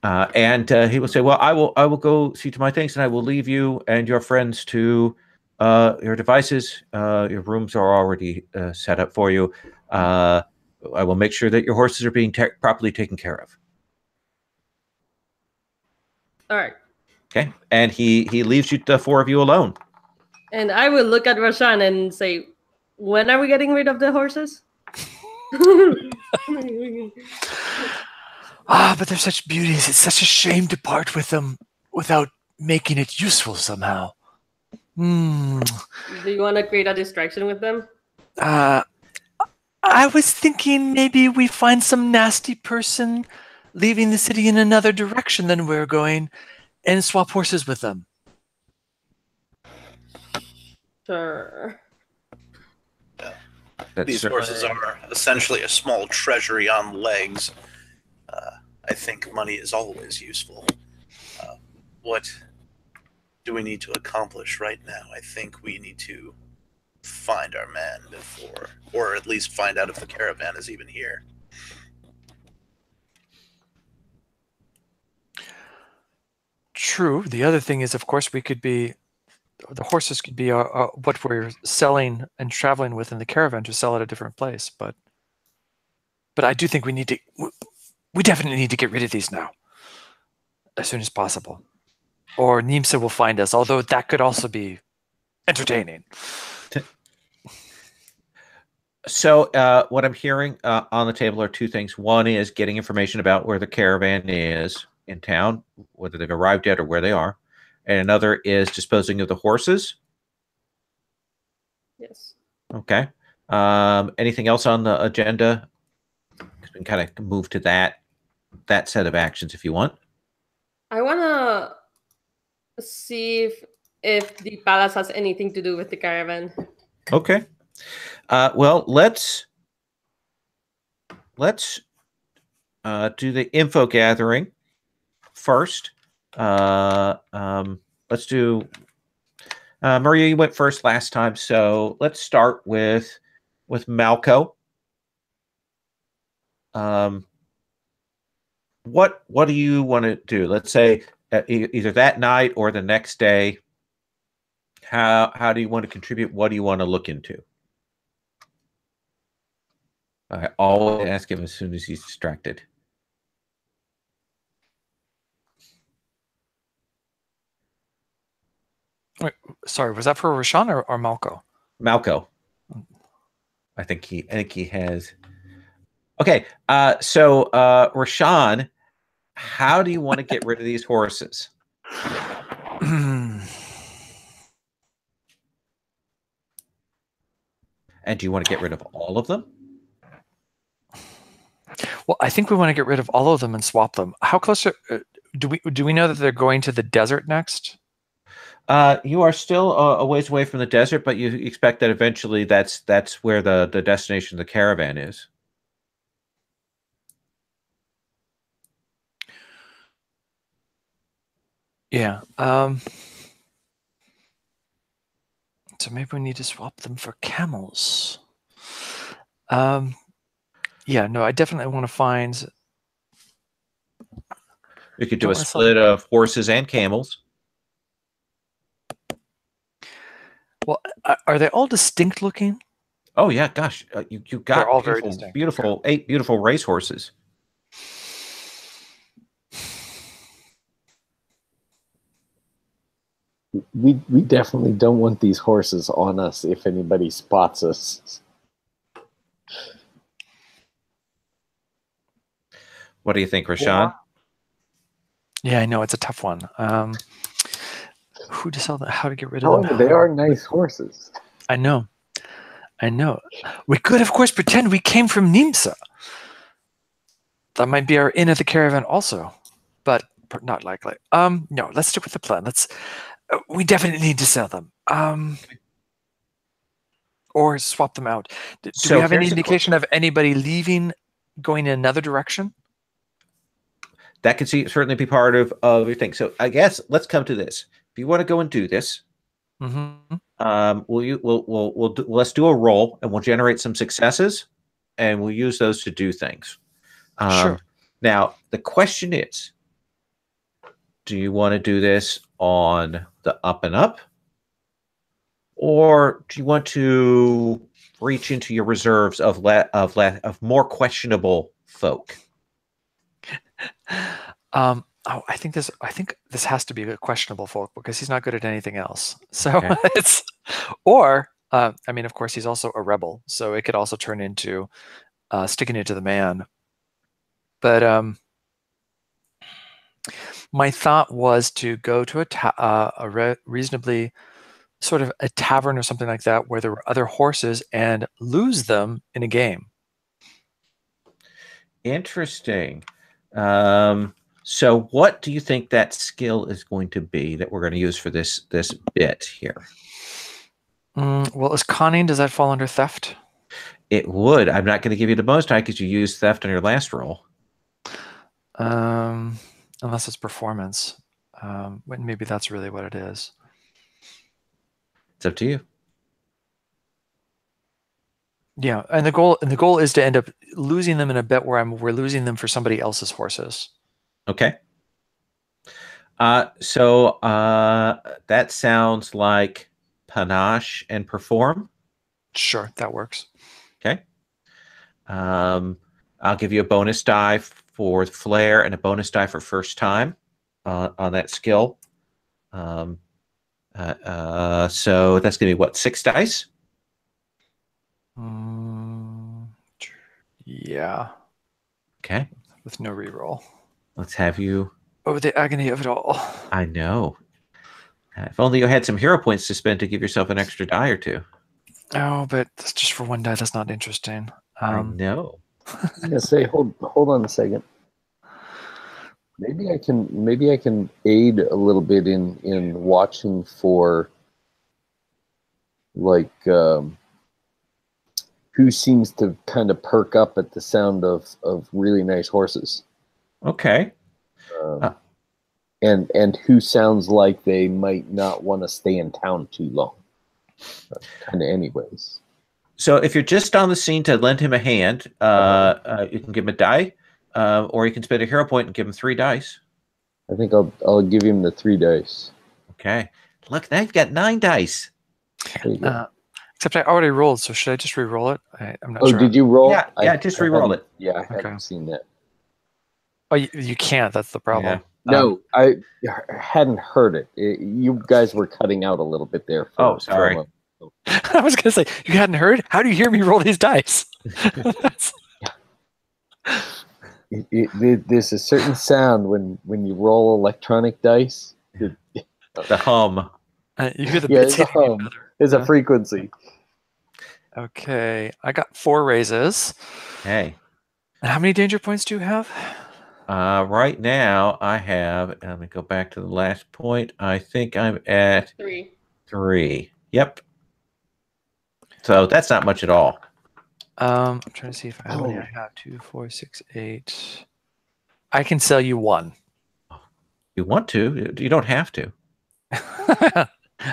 And he will say, well, I will go see to my things, and I will leave you and your friends to your devices. Your rooms are already set up for you. I will make sure that your horses are being properly taken care of. All right. Okay. And he leaves you, the 4 of you, alone. And I will look at Roshan and say, when are we getting rid of the horses? But they're such beauties. It's such a shame to part with them without making it useful somehow. Do you want to create a distraction with them? I was thinking maybe we find some nasty person leaving the city in another direction than we're going and swap horses with them. Sure. These horses are essentially a small treasury on legs. I think money is always useful. What do we need to accomplish right now? I think we need to find our man before, or at least find out if the caravan is even here. True. The other thing is, of course, the horses could be what we're selling and traveling with in the caravan to sell at a different place. But I do think we definitely need to get rid of these now, as soon as possible, or Nimsa will find us. Although that could also be entertaining. So what I'm hearing on the table are 2 things. One is getting information about where the caravan is in town, whether they've arrived yet or where they are. And another is disposing of the horses. Yes. Okay. Anything else on the agenda? We can kind of move to that set of actions if you want. I want to see if the palace has anything to do with the caravan. Okay. Well, let's do the info gathering first. Let's do Maria. You went first last time, so let's start with Malco. What do you want to do? Let's say either that night or the next day. How do you want to contribute? What do you want to look into? I always ask him as soon as he's distracted. Wait, sorry, was that for Rashawn or Malco? Malco. I think he has. Okay, so Rashawn, how do you want to get rid of these horses? And do you want to get rid of all of them? Well, I think we want to get rid of all of them and swap them. How close do we know that they're going to the desert next? You are still a ways away from the desert, but you expect that eventually that's where the destination of the caravan is. Yeah. So maybe we need to swap them for camels. Yeah, no, I definitely want to find. We could do a split of horses and camels. Well, are they all distinct looking? Oh yeah, gosh, you got They're all beautiful, very distinct. beautiful, 8 beautiful race horses. We definitely don't want these horses on us if anybody spots us. What do you think, Rashawn? Yeah, I know it's a tough one. Who to sell them? How to get rid of them? They are nice horses. I know. We could, of course, pretend we came from Nimsa. That might be our inn at the caravan also, but not likely. No, let's stick with the plan. We definitely need to sell them. Or swap them out. Do we have any indication of anybody leaving, going in another direction? That could certainly be part of your thing. So I guess let's come to this. If you want to go and do this, let's do a roll, and we'll generate some successes, and we'll use those to do things. Sure. Now the question is, do you want to do this on the up and up, or do you want to reach into your reserves of more questionable folk? I think this has to be a questionable folk because he's not good at anything else. So Okay. I mean, of course, he's also a rebel, so it could also turn into sticking it to the man. But my thought was to go to a reasonably sort of a tavern or something like that where there were other horses and lose them in a game. Interesting. So what do you think that skill is going to be that we're going to use for this bit here? Well, is conning, does that fall under theft? It would. I'm not going to give you the most high because you used theft on your last roll. Unless it's performance. Maybe that's really what it is. It's up to you. Yeah, and the goal is to end up losing them in a bet where we're losing them for somebody else's horses. Okay. So that sounds like panache and perform. Sure, that works. Okay. I'll give you a bonus die for flair and a bonus die for first time on that skill. So that's going to be what, 6 dice? Yeah. Okay. With no reroll. Let's have you. Oh, the agony of it all. I know. If only you had some hero points to spend to give yourself an extra die or two. Oh, but that's just for 1 die. That's not interesting. I know. I'm gonna say, hold on a second. Maybe I can aid a little bit in watching for like who seems to kind of perk up at the sound of really nice horses. Okay. And who sounds like they might not want to stay in town too long. Kind of anyways. So if you're just on the scene to lend him a hand, you can give him a die, or you can spend a hero point and give him 3 dice. I think I'll give him the 3 dice. Okay. Look, now you've got 9 dice. Except I already rolled, so should I just re-roll it? I'm not sure. Oh, did you roll? Yeah, just re-roll it. Yeah, I haven't seen that. Oh, you can't. That's the problem. Yeah. No, I hadn't heard it. You guys were cutting out a little bit there. Sorry. I was going to say, you hadn't heard? How do you hear me roll these dice? There's a certain sound when you roll electronic dice. The hum. You hear the it's a hum. It's a frequency. Okay, I got 4 raises. Hey. And how many danger points do you have? Right now, I have. Let me go back to the last point. I think I'm at 3. Yep. So that's not much at all. I'm trying to see if how many I have. 2, 4, 6, 8. I can sell you 1. You want to? You don't have to.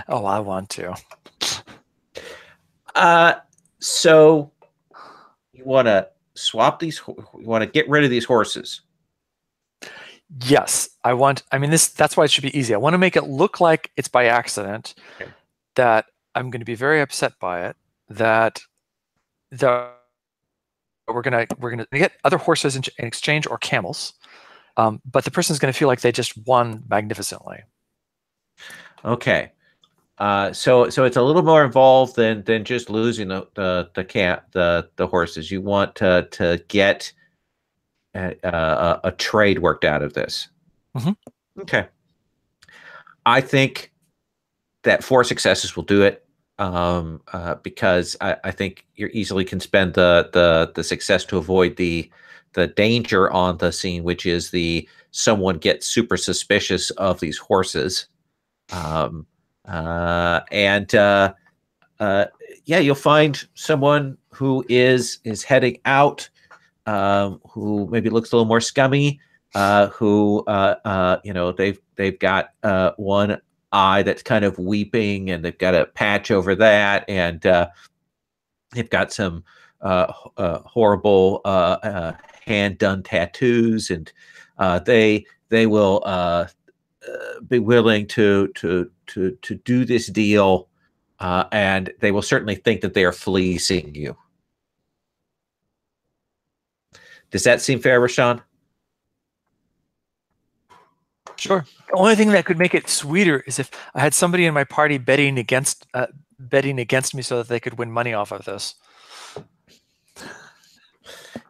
Oh, I want to. So you want to swap these? You want to get rid of these horses? Yes, I want. I mean, that's why it should be easy. I want to make it look like it's by accident. Okay. That I'm going to be very upset by it. That we're gonna get other horses in exchange or camels, but the person's going to feel like they just won magnificently. Okay, so it's a little more involved than just losing the horses. You want to get a trade worked out of this. Mm-hmm. Okay, I think that 4 successes will do it. Because I think you easily can spend the success to avoid the danger on the scene, which is someone gets super suspicious of these horses, you'll find someone who is heading out, who maybe looks a little more scummy, who they've got one eye that's kind of weeping, and they've got a patch over that, and they've got some horrible hand done tattoos, and they will be willing to do this deal, and they will certainly think that they are fleecing you. Does that seem fair, Rashawn? Sure. The only thing that could make it sweeter is if I had somebody in my party betting against me so that they could win money off of this.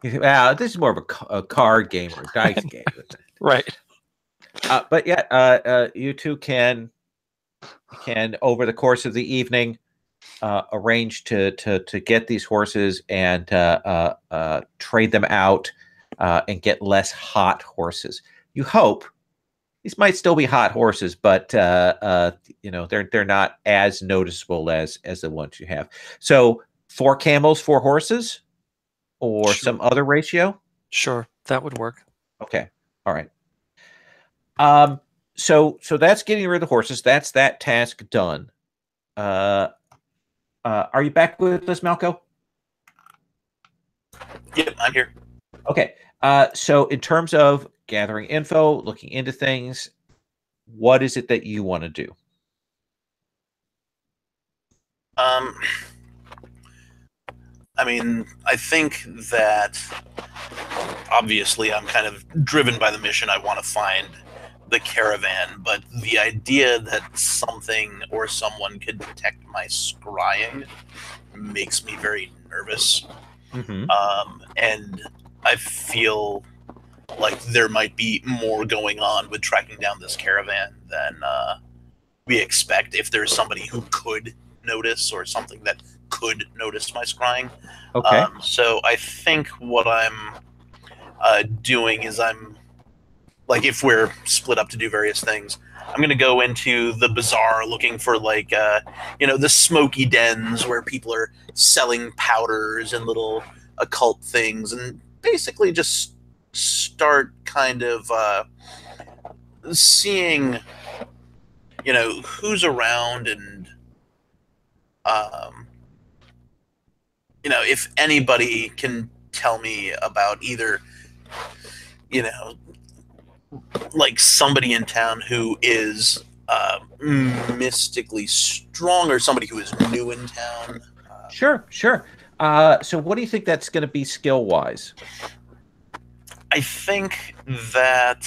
This is more of a card game or a dice game, isn't it? Right. But yeah, you two can over the course of the evening arrange to get these horses and trade them out and get less hot horses. You hope. These might still be hot horses, but they're not as noticeable as the ones you have. So 4 camels, 4 horses, or some other ratio? Sure, that would work. Okay, all right. So that's getting rid of the horses. That's that task done. Are you back with us, Malco? Yep, I'm here. Okay. So in terms of gathering info, looking into things, what is it that you want to do? I mean, I think that obviously I'm kind of driven by the mission. I want to find the caravan, but the idea that something or someone could detect my scrying makes me very nervous. Mm-hmm. And I feel like there might be more going on with tracking down this caravan than we expect if there's somebody who could notice or something that could notice my scrying. Okay. So I think what I'm doing is I'm like if we're split up to do various things. I'm going to go into the bazaar looking for like, the smoky dens where people are selling powders and little occult things, and basically just start kind of seeing, who's around and, if anybody can tell me about either, like somebody in town who is mystically strong or somebody who is new in town. Sure. So what do you think that's going to be skill-wise? I think that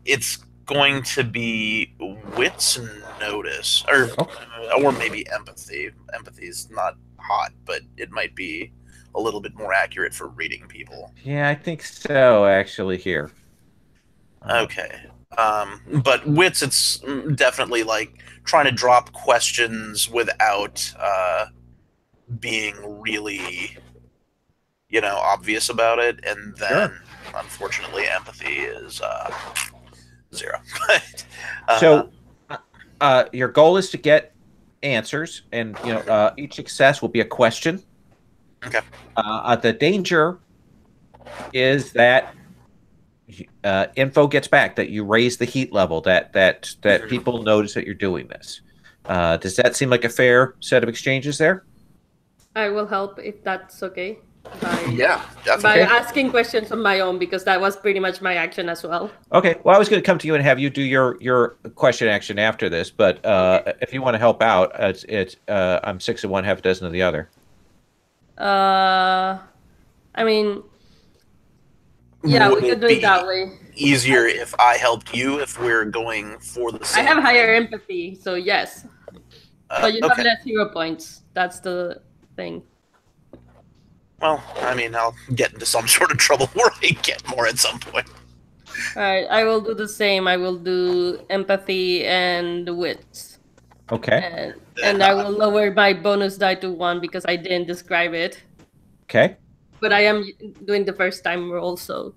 it's going to be wits and notice, or maybe empathy. Empathy's not hot, but it might be a little bit more accurate for reading people. Yeah, I think so, actually, here. Okay. But wits, it's definitely like trying to drop questions without being really, obvious about it. And then, unfortunately, empathy is 0. So your goal is to get answers, and each success will be a question. Okay. The danger is that info gets back, that you raise the heat level, that people notice that you're doing this. Does that seem like a fair set of exchanges there? I will help if that's okay. Yeah, definitely. By asking questions on my own, because that was pretty much my action as well. Okay. Well, I was going to come to you and have you do your question action after this, but if you want to help out, I'm 6 of one, half a dozen of the other. I mean, yeah, we could do it that way. Easier if I helped you if we're going for the same. I have higher empathy, so yes. But you have less hero points. That's the thing. Well, I mean, I'll get into some sort of trouble where I get more at some point. All right, I will do the same. I will do empathy and wits. Okay. And I will lower my bonus die to 1 because I didn't describe it. Okay. But I am doing the first time roll, so.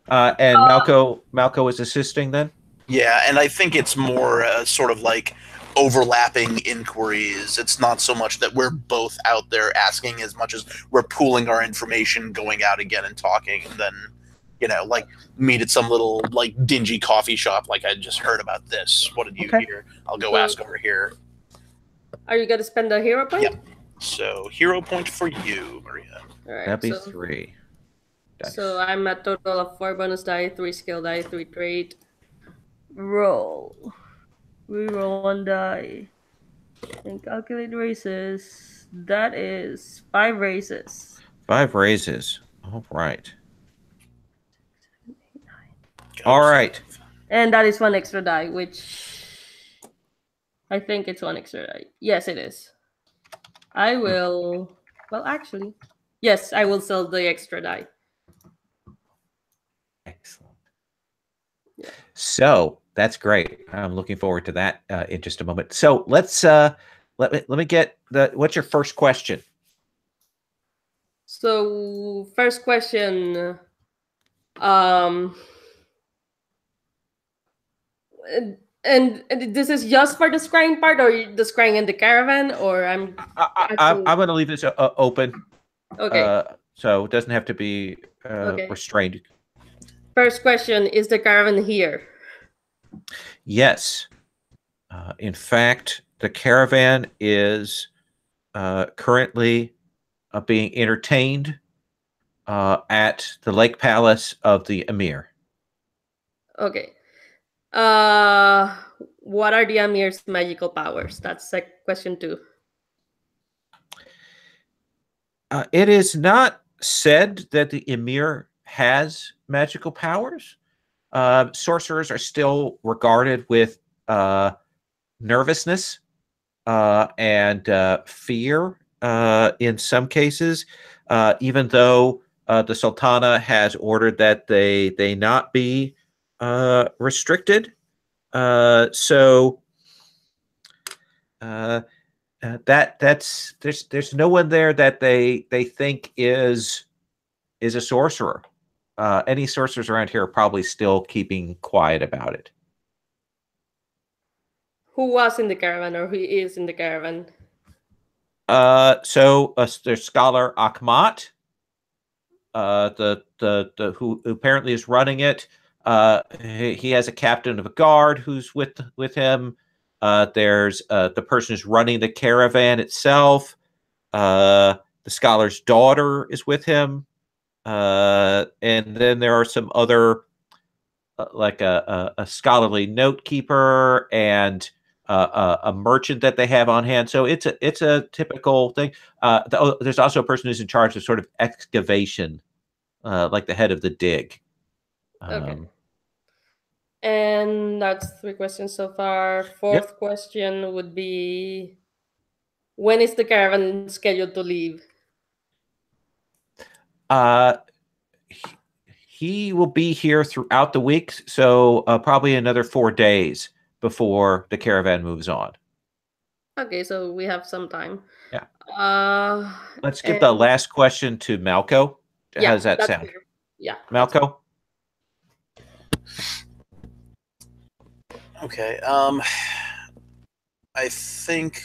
And Malco is assisting then? Yeah, and I think it's more sort of like overlapping inquiries. It's not so much that we're both out there asking as much as we're pooling our information, going out again and talking, and then, like meet at some little like dingy coffee shop. Like, I just heard about this. What did you hear? I'll go ask over here. Are you going to spend a hero point? Yeah. So hero point for you, Maria. All right, that'd be 3. Dice. So I'm at total of 4 bonus die, 3 skill die, 3 trait. Roll. We roll 1 die. And calculate raises. That is 5 raises. 5 raises. All right. All right. And that is 1 extra die, which I think it's 1 extra die. Yes, it is. I will. Well, actually, yes, I will sell the extra die. Excellent. Yeah. So that's great. I'm looking forward to that in just a moment. So let's let me get what's your first question? So first question, and this is just for the scrying part, or the scrying in the caravan, or I'm going to leave this open. Okay. So it doesn't have to be restrained. First question, is the caravan here? Yes. In fact, the caravan is currently being entertained at the Lake Palace of the Emir. Okay. What are the Emir's magical powers? That's question 2. It is not said that the Emir has magical powers. Sorcerers are still regarded with nervousness and fear in some cases, even though the Sultana has ordered that they not be restricted. So there's no one there that they think is a sorcerer. any sorcerers around here are probably still keeping quiet about it. Who was in the caravan, or who is in the caravan? So there's Scholar Akhmat, the who apparently is running it. He has a captain of a guard who's with him. There's the person who's running the caravan itself. The scholar's daughter is with him. And then there are some other, like a scholarly note keeper and a merchant that they have on hand. So it's a typical thing. There's also a person who's in charge of sort of excavation, like the head of the dig. Okay. And that's 3 questions so far. Fourth question would be, when is the caravan scheduled to leave? He will be here throughout the week, so probably another 4 days before the caravan moves on. Okay, so we have some time. Yeah. Let's give and the last question to Malco. How does that that's sound? fair. Yeah. Malco? Okay. I think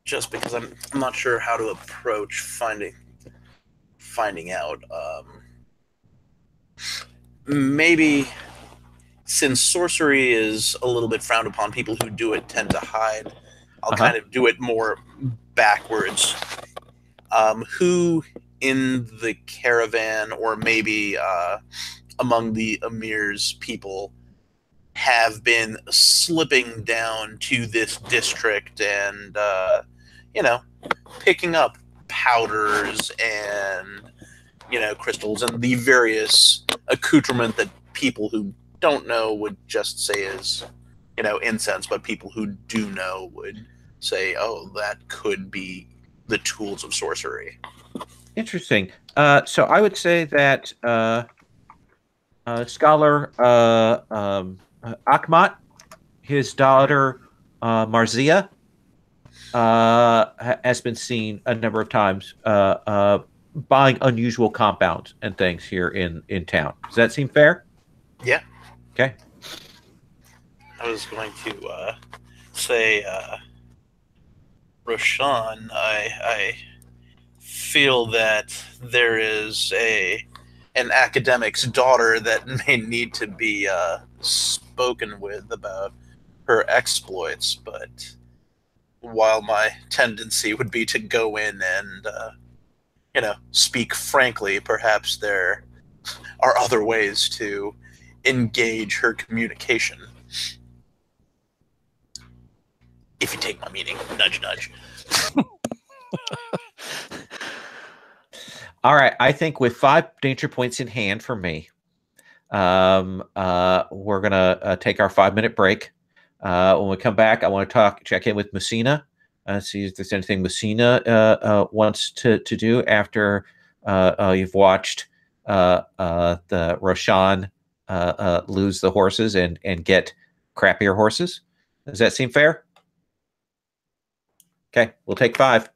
just because I'm not sure how to approach finding out. Maybe since sorcery is a little bit frowned upon, people who do it tend to hide. I'll kind of do it more backwards. Who in the caravan, or maybe among the Emir's people, have been slipping down to this district and picking up powders and crystals and the various accoutrement that people who don't know would just say is incense, but people who do know would say, oh, that could be the tools of sorcery. Interesting. So I would say that Scholar Akhmat, his daughter Marzia, has been seen a number of times buying unusual compounds and things here in town. Does that seem fair? Yeah. Okay. I was going to say, Roshan, I feel that there is an academic's daughter that may need to be spoken with about her exploits, but while my tendency would be to go in and speak frankly, perhaps there are other ways to engage her communication. If you take my meaning, nudge, nudge. All right. I think with 5 danger points in hand for me, we're gonna take our 5-minute break. When we come back, I want to check in with Messina, see if there's anything Messina wants to do after you've watched the Roshan lose the horses and get crappier horses. Does that seem fair? Okay, we'll take 5.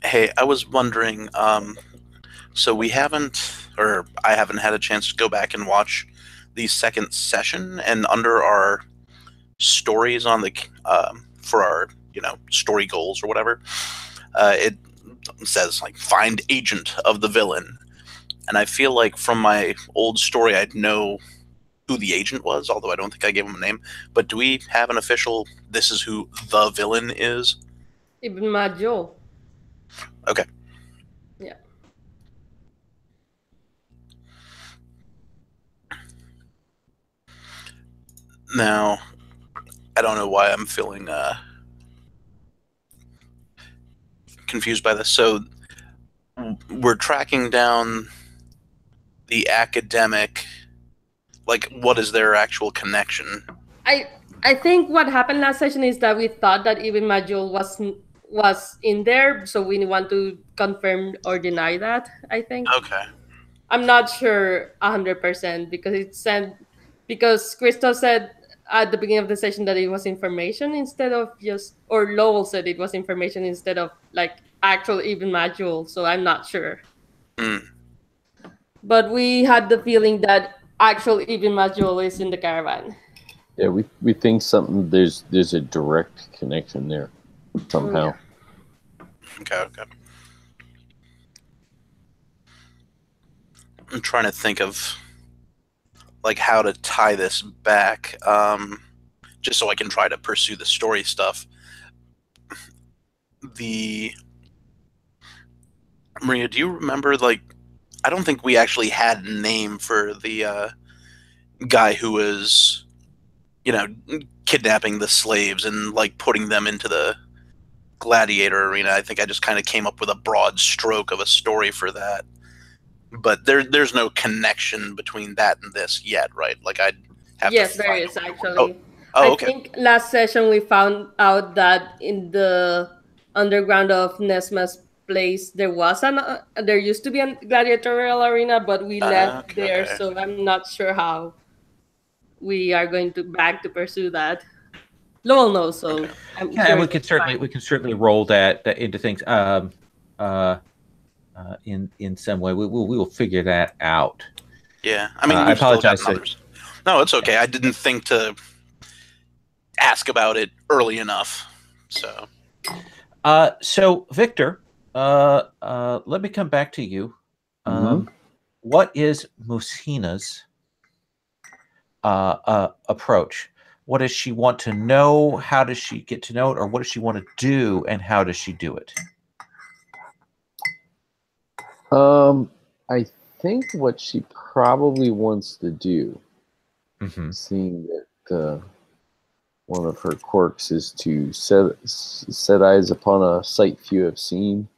Hey, I was wondering, so we haven't, or I haven't had a chance to go back and watch the second session, and under our stories on the, for our, story goals or whatever, it says, like, find agent of the villain. And I feel like from my old story, I'd know who the agent was, although I don't think I gave him a name. But do we have an official, this is who the villain is? Ibn Majo. Okay. Yeah. Now, I don't know why I'm feeling confused by this. So we're tracking down the academic. Like, what is their actual connection? I think what happened last session is that we thought that Ibn Majul was in there, so we want to confirm or deny that. I think. Okay. I'm not sure 100% because Crystal said at the beginning of the session that it was information instead of or Lowell said it was information instead of like actual Ibn Majul. So I'm not sure. Mm. But we had the feeling that actual Ibn Majul is in the caravan. Yeah, we think something there's a direct connection there somehow. Okay. I'm trying to think of like how to tie this back, just so I can try to pursue the story stuff. Maria, do you remember, like, I don't think we actually had a name for the guy who was, kidnapping the slaves and like putting them into the gladiator arena. I think I just kind of came up with a broad stroke of a story for that. But there's no connection between that and this yet, right? Like, I'd have yes, to there is actually. Oh, okay. I think last session we found out that in the underground of Nesma's place there used to be a gladiatorial arena, but we left there, so I'm not sure how we are going to pursue that. Lowell knows, so okay. I'm sure we can certainly roll that into things. In some way, we will figure that out. Yeah, I mean, I apologize. No, it's okay. I didn't think to ask about it early enough. So Victor, let me come back to you. What is Musina's approach? What does she want to know? How does she get to know it? Or what does she want to do? And how does she do it? I think what she probably wants to do, seeing that one of her quirks is to set eyes upon a sight few have seen.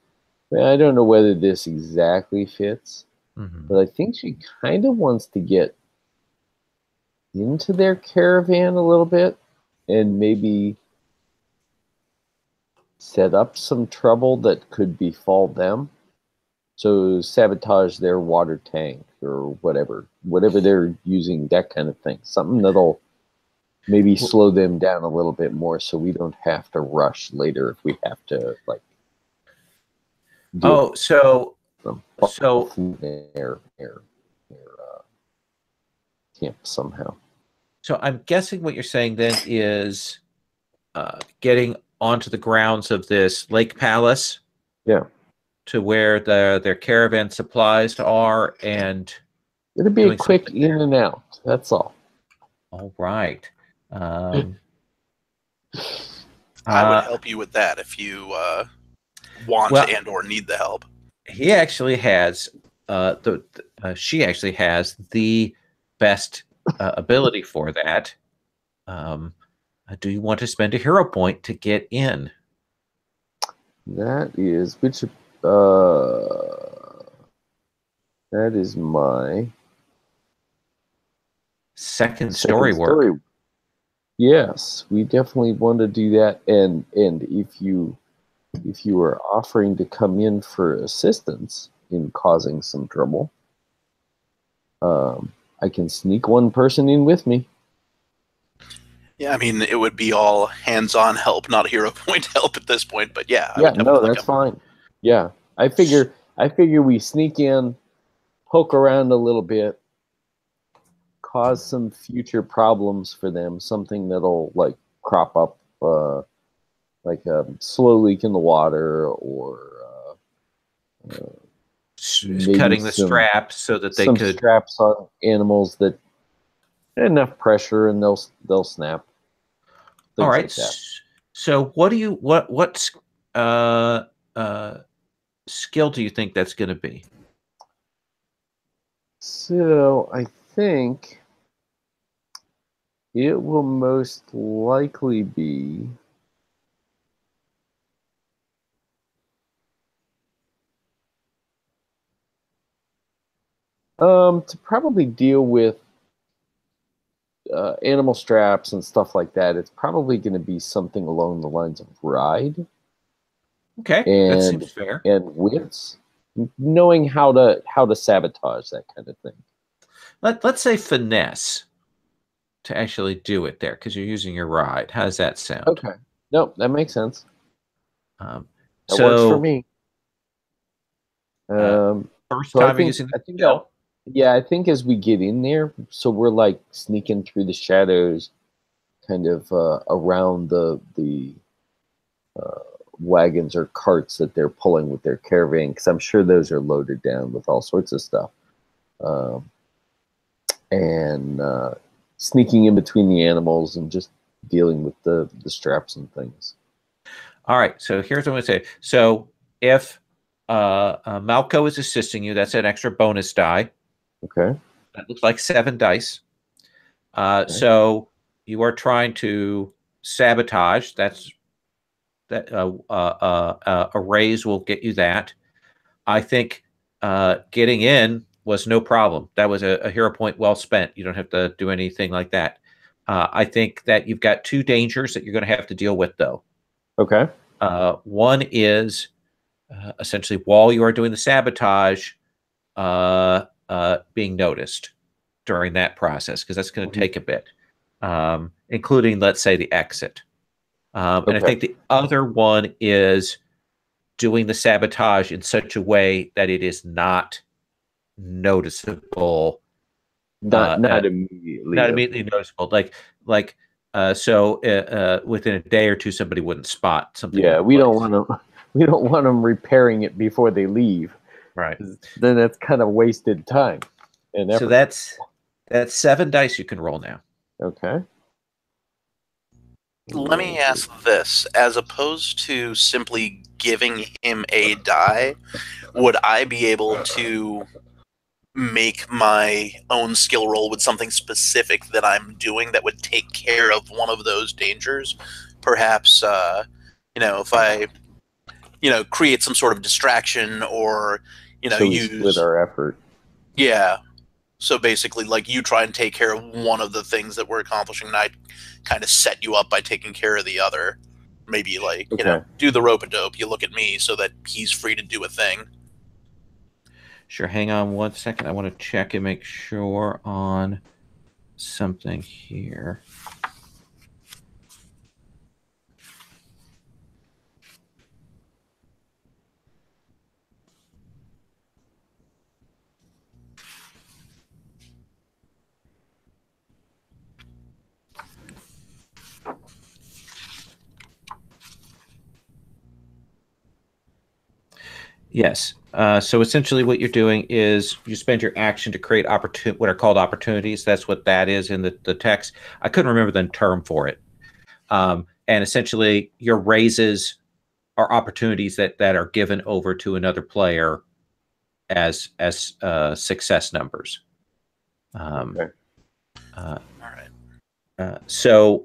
I don't know whether this exactly fits, but I think she kind of wants to get into their caravan a little bit and maybe set up some trouble that could befall them. So sabotage their water tank or whatever they're using, that kind of thing. Something that'll maybe slow them down a little bit more, so we don't have to rush later if we have to like. Camp somehow. So I'm guessing what you're saying then is getting onto the grounds of this lake palace. Yeah. To where their caravan supplies are, and it'll be a quick in and out. That's all. All right. I would help you with that if you want and or need the help. He actually has she actually has the best ability for that. Do you want to spend a hero point to get in? That is that is my second story work. Yes, we definitely want to do that. And if you are offering to come in for assistance in causing some trouble, I can sneak one person in with me. Yeah, I mean, it would be all hands-on help, not hero point help at this point. But yeah, no, that's fine. Yeah, I figure we sneak in, poke around a little bit, cause some future problems for them. Something that'll like crop up, like a slow leak in the water, or cutting the straps so that they could straps on animals that enough pressure and they'll snap. All right. Like that. So what skill do you think that's going to be? So I think it will most likely be to probably deal with animal straps and stuff like that. It's probably going to be something along the lines of ride. Okay, that seems fair. And wits, knowing how to sabotage that kind of thing. Let's say finesse to actually do it there, because you're using your ride. How does that sound? Okay. Nope, that makes sense. That works for me. First time using the skill. Yeah, I think as we get in there, so we're like sneaking through the shadows, kind of around the wagons or carts that they're pulling with their caravan, because I'm sure those are loaded down with all sorts of stuff. And sneaking in between the animals and just dealing with the straps and things. All right, so here's what I'm going to say. So if Malco is assisting you, that's an extra bonus die. Okay. That looks like 7 dice. Okay. So you are trying to sabotage. A raise will get you that. I think getting in was no problem. That was a hero point well spent. You don't have to do anything like that. I think that you've got 2 dangers that you're going to have to deal with, though. Okay. One is essentially while you are doing the sabotage, being noticed during that process, because that's going to take a bit, including, let's say, the exit. And I think the other one is doing the sabotage in such a way that it is not noticeable. Not immediately. Not immediately noticeable. So within a day or two, somebody wouldn't spot something. Yeah, we don't want them repairing it before they leave. Right. Then that's kind of wasted time and effort. So that's 7 dice you can roll now. Okay. Let me ask this. As opposed to simply giving him a die, would I be able to make my own skill roll with something specific that I'm doing that would take care of one of those dangers? Perhaps, if I, create some sort of distraction, or, so we split our effort. Yeah. So basically, like, you try and take care of one of the things that we're accomplishing, and I kind of set you up by taking care of the other. Maybe, like, do the rope-a-dope. You look at me so that he's free to do a thing. Sure. Hang on 1 second. I want to check and make sure on something here. Yes. So essentially what you're doing is you spend your action to create what are called opportunities. That's what that is in the text. I couldn't remember the term for it. And essentially your raises are opportunities that are given over to another player as success numbers. Okay. All right. So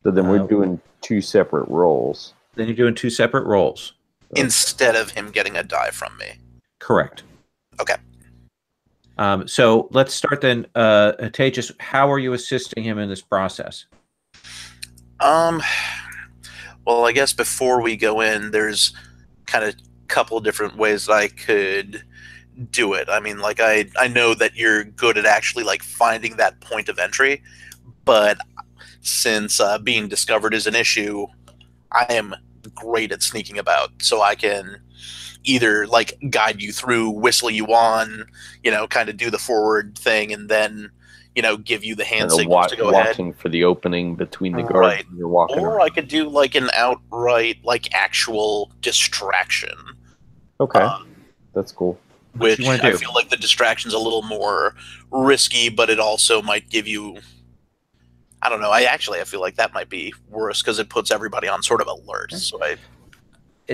then we're doing 2 separate rolls. Then you're doing 2 separate rolls. Instead of him getting a die from me. Correct. Okay. So let's start then. Tejas, how are you assisting him in this process? Well, I guess before we go in, there's kind of a couple of different ways that I could do it. I mean, like, I know that you're good at actually, like, finding that point of entry, but since being discovered is an issue, I am great at sneaking about, so I can either like guide you through, whistle you on, kind of do the forward thing, and then give you the hand signals to go ahead. Watching for the opening between the guards when you're walking or around. I could do like an outright like actual distraction. Okay, that's cool. Which I feel like the distraction's a little more risky, but it also might give you, I don't know, I feel like that might be worse because it puts everybody on sort of alert.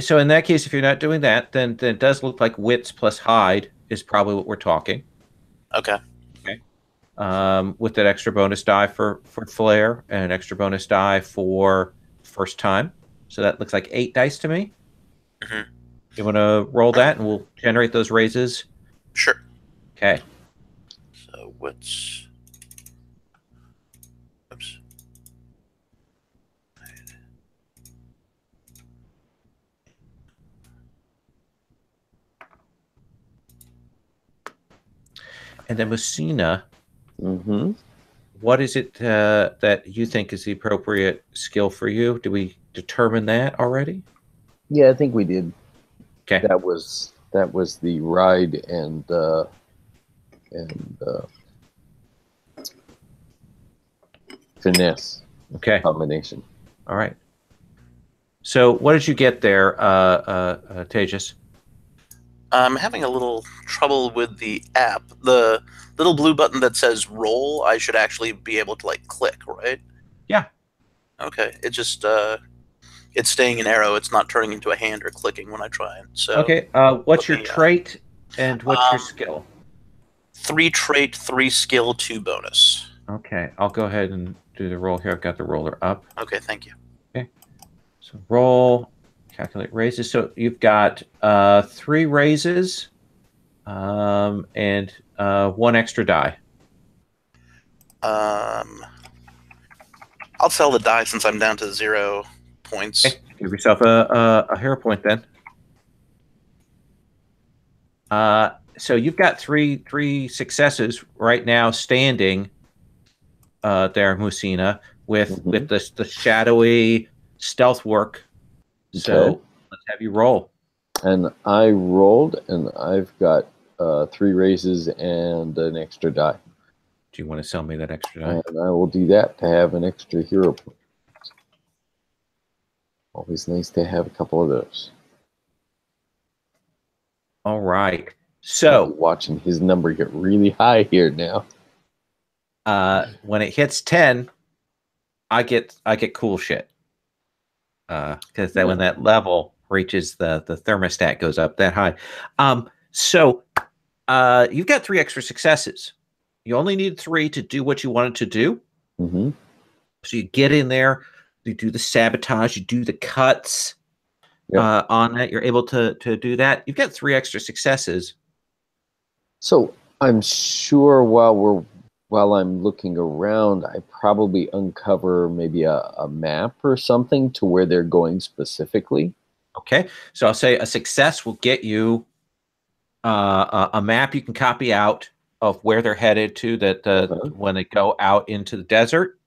So in that case, if you're not doing that, then it does look like wits plus hide is probably what we're talking. Okay. With that extra bonus die for flair and an extra bonus die for first time. So that looks like 8 dice to me. Mm-hmm. You want to roll that and we'll generate those raises? Sure. Okay. So what's... Oops. And then Messina, Mm-hmm. what is it that you think is the appropriate skill for you? Did we determine that already? Yeah, I think we did. Okay. That was the ride and finesse. Okay. Combination. All right. So what did you get there, Tejas? I'm having a little trouble with the app. The little blue button that says roll, I should actually be able to like click, right? Yeah. Okay. It just it's staying an arrow. It's not turning into a hand or clicking when I try it. So okay. What's your trait and what's your skill? 3 trait, 3 skill, 2 bonus. Okay. I'll go ahead and do the roll here. I've got the roller up. Okay, thank you. Okay. So roll, calculate raises. So you've got 3 raises and 1 extra die. I'll sell the die since I'm down to 0 points. Okay. Give yourself a hero point then. So you've got three successes right now standing there, Musina, with the shadowy stealth work. So let's have you roll. And I rolled, and I've got 3 raises and an extra die. Do you want to sell me that extra die? And I will do that to have an extra hero point. Always nice to have a couple of those. All right. So watching his number get really high here now. When it hits 10, I get cool shit. Because then when that level reaches the thermostat goes up that high. So you've got 3 extra successes. You only need 3 to do what you wanted to do. Mm-hmm. So you get in there, you do the sabotage, you do the cuts on that. You're able to do that. You've got 3 extra successes. So I'm sure while I'm looking around, I probably uncover maybe a map or something to where they're going specifically. Okay, so I'll say a success will get you a map you can copy out of where they're headed to. That when they go out into the desert,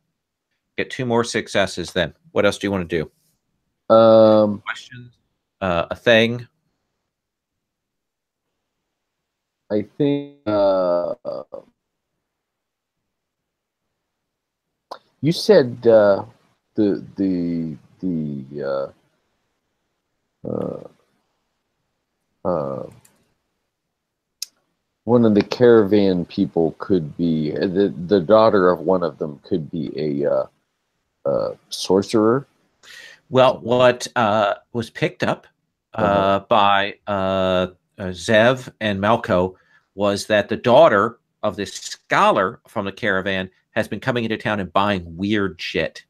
get 2 more successes. Then what else do you want to do? Questions, a thing. I think you said one of the caravan people could be the daughter of one of them could be a sorcerer. Well, what was picked up by Zev and Malco was that the daughter of this scholar from the caravan has been coming into town and buying weird shit.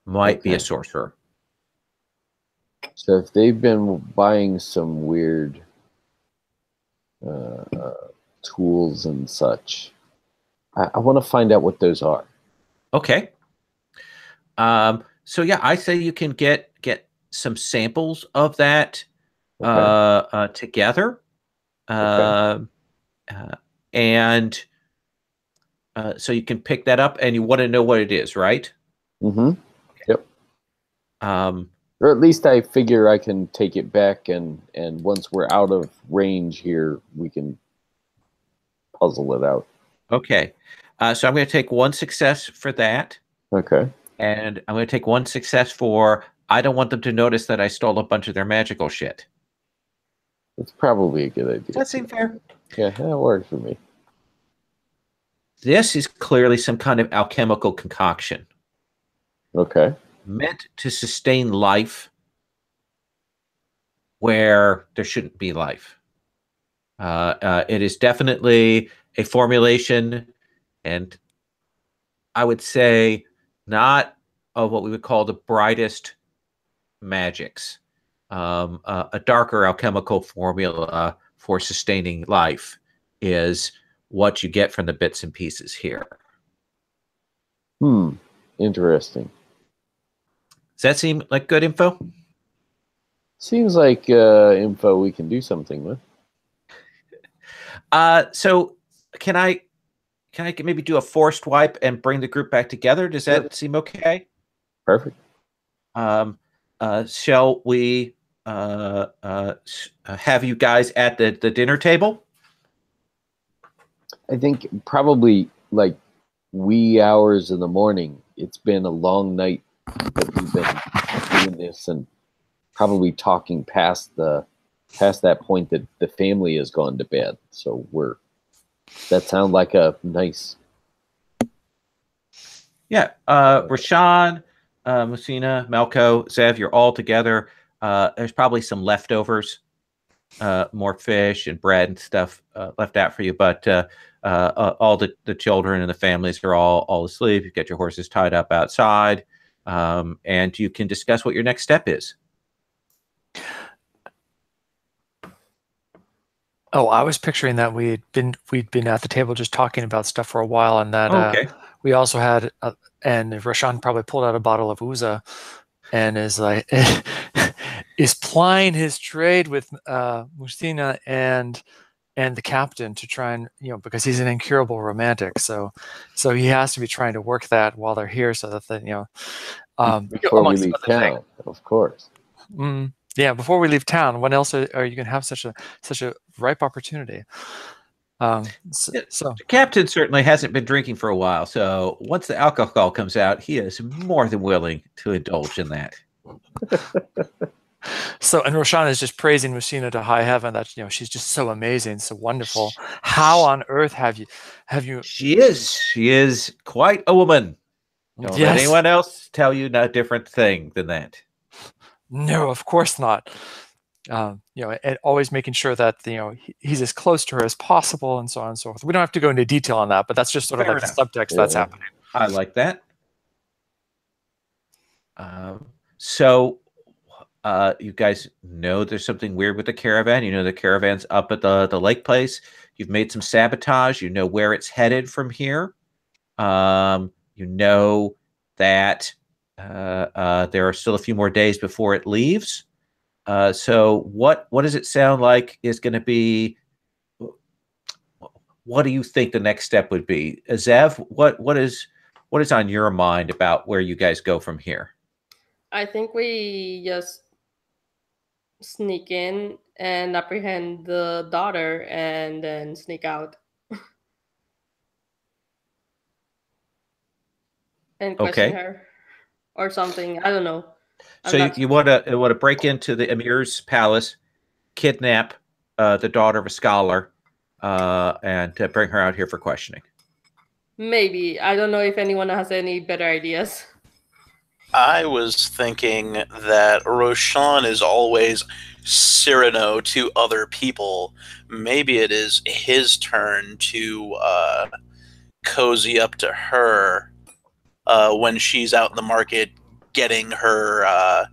Might be a sorcerer. So if they've been buying some weird tools and such, I want to find out what those are. Okay. So yeah, I say you can get some samples of that together. And so you can pick that up, and you want to know what it is, right? Mm-hmm. Yep. Or at least I figure I can take it back, and once we're out of range here, we can puzzle it out. Okay. So I'm going to take 1 success for that. Okay. And I'm going to take 1 success for I don't want them to notice that I stole a bunch of their magical shit. That's probably a good idea. Does that seem fair? Yeah, that works for me. This is clearly some kind of alchemical concoction. Okay. Meant to sustain life where there shouldn't be life. It is definitely a formulation, and I would say not of what we would call the brightest magics. A darker alchemical formula for sustaining life is what you get from the bits and pieces here. Interesting. Does that seem like good info? Seems like info we can do something with. So can I maybe do a forced wipe and bring the group back together? Does that seem okay? Perfect. Shall we have you guys at the dinner table? I think probably like wee hours in the morning. It's been a long night that we've been doing this, and probably talking past that point that the family has gone to bed. So that sounds like a nice. Yeah, Rashawn, Musina, Melko, Zev, you're all together. There's probably some leftovers, more fish and bread and stuff left out for you, but all the children and the families are all asleep. You've got your horses tied up outside, and you can discuss what your next step is. Oh, I was picturing that we'd been at the table just talking about stuff for a while, and that we also had, and Rashawn probably pulled out a bottle of Uza, and is like is plying his trade with Mustina and the captain to try and, because he's an incurable romantic, so he has to be trying to work that while they're here, so that before we leave town, of course. Yeah, before we leave town, when else are you going to have such a ripe opportunity? So the captain certainly hasn't been drinking for a while, so once the alcohol comes out, he is more than willing to indulge in that. So, and Roshan is just praising Musina to high heaven that she's just so amazing, so wonderful. How on earth have you? She is quite a woman. Don't let anyone else tell you a different thing than that. No, of course not. And always making sure that he's as close to her as possible, and so on and so forth. We don't have to go into detail on that, but that's just sort of like the subtext that's happening. I like that. So you guys know there's something weird with the caravan. You know the caravan's up at the lake place. You've made some sabotage. You know where it's headed from here. You know that there are still a few more days before it leaves. So what does it sound like is going to be? What do you think the next step would be, Zev? What is on your mind about where you guys go from here? I think we just sneak in and apprehend the daughter, and then sneak out and question her or something. I don't know. So you want to break into the Emir's palace, kidnap the daughter of a scholar, and bring her out here for questioning. Maybe. I don't know if anyone has any better ideas. I was thinking that Roshan is always Cyrano to other people. Maybe it is his turn to cozy up to her when she's out in the market getting her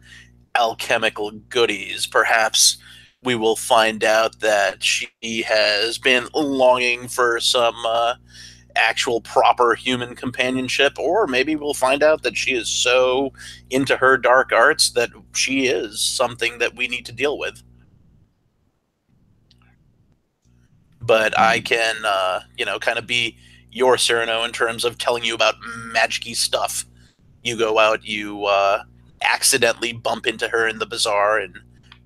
alchemical goodies. Perhaps we will find out that she has been longing for some actual proper human companionship, or maybe we'll find out that she is so into her dark arts that she is something that we need to deal with. But I can, kind of be your Cyrano in terms of telling you about magic-y stuff. You go out, you accidentally bump into her in the bazaar and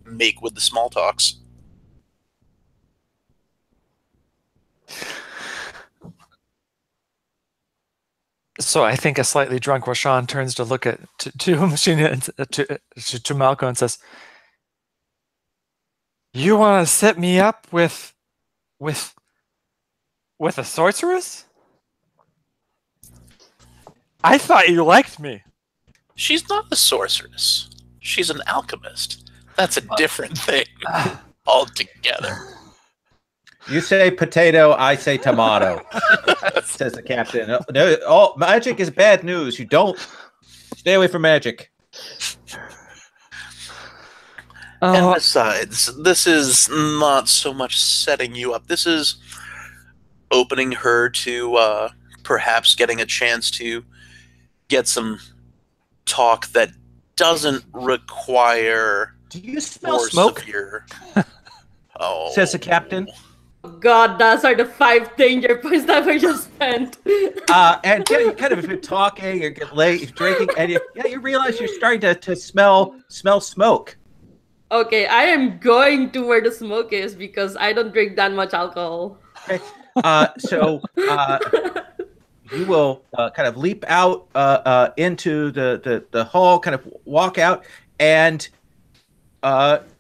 make with the small talks. So I think a slightly drunk Roshan turns to look at to Malco and says, "You want to set me up with a sorceress? I thought you liked me." She's not a sorceress. She's an alchemist. That's a different thing altogether. You say potato, I say tomato, says the captain. No, all magic is bad news. You don't stay away from magic. And besides, this is not so much setting you up. This is opening her to perhaps getting a chance to get some talk that doesn't require. Do you smell smoke? Oh, says the captain. God, those are the 5 danger points that we just spent. And you kind of been talking, you get late, drinking, and you realize you're starting to smell smoke. Okay, I am going to where the smoke is because I don't drink that much alcohol. Okay, so you will kind of leap out into the hall, kind of walk out, and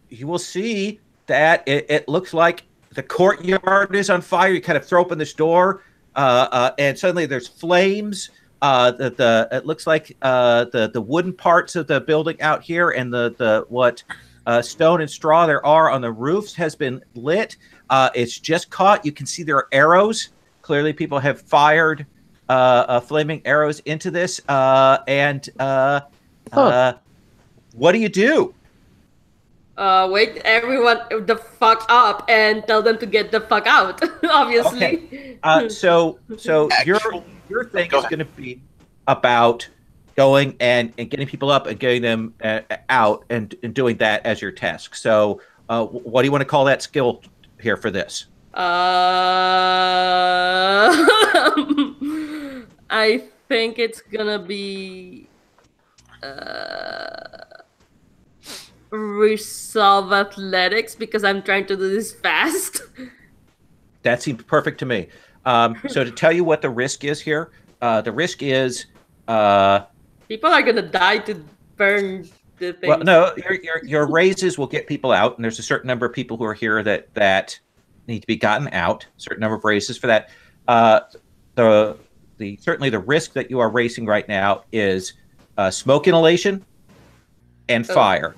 you will see that it looks like the courtyard is on fire. You kind of throw open this door, and suddenly there's flames. It looks like the wooden parts of the building out here and the stone and straw there are on the roofs has been lit. It's just caught. You can see there are arrows. Clearly, people have fired flaming arrows into this. What do you do? Wake everyone the fuck up and tell them to get the fuck out. Obviously. Okay. So your thing is going to be about going and getting people up and getting them out and doing that as your task. So what do you want to call that skill here for this? I think it's gonna be resolve athletics because I'm trying to do this fast. That seems perfect to me. So to tell you what the risk is here, the risk is people are gonna die to burn the thing. Well, no, your raises will get people out, and there's a certain number of people who are here that need to be gotten out. A certain number of raises for that. Certainly the risk that you are racing right now is smoke inhalation and fire.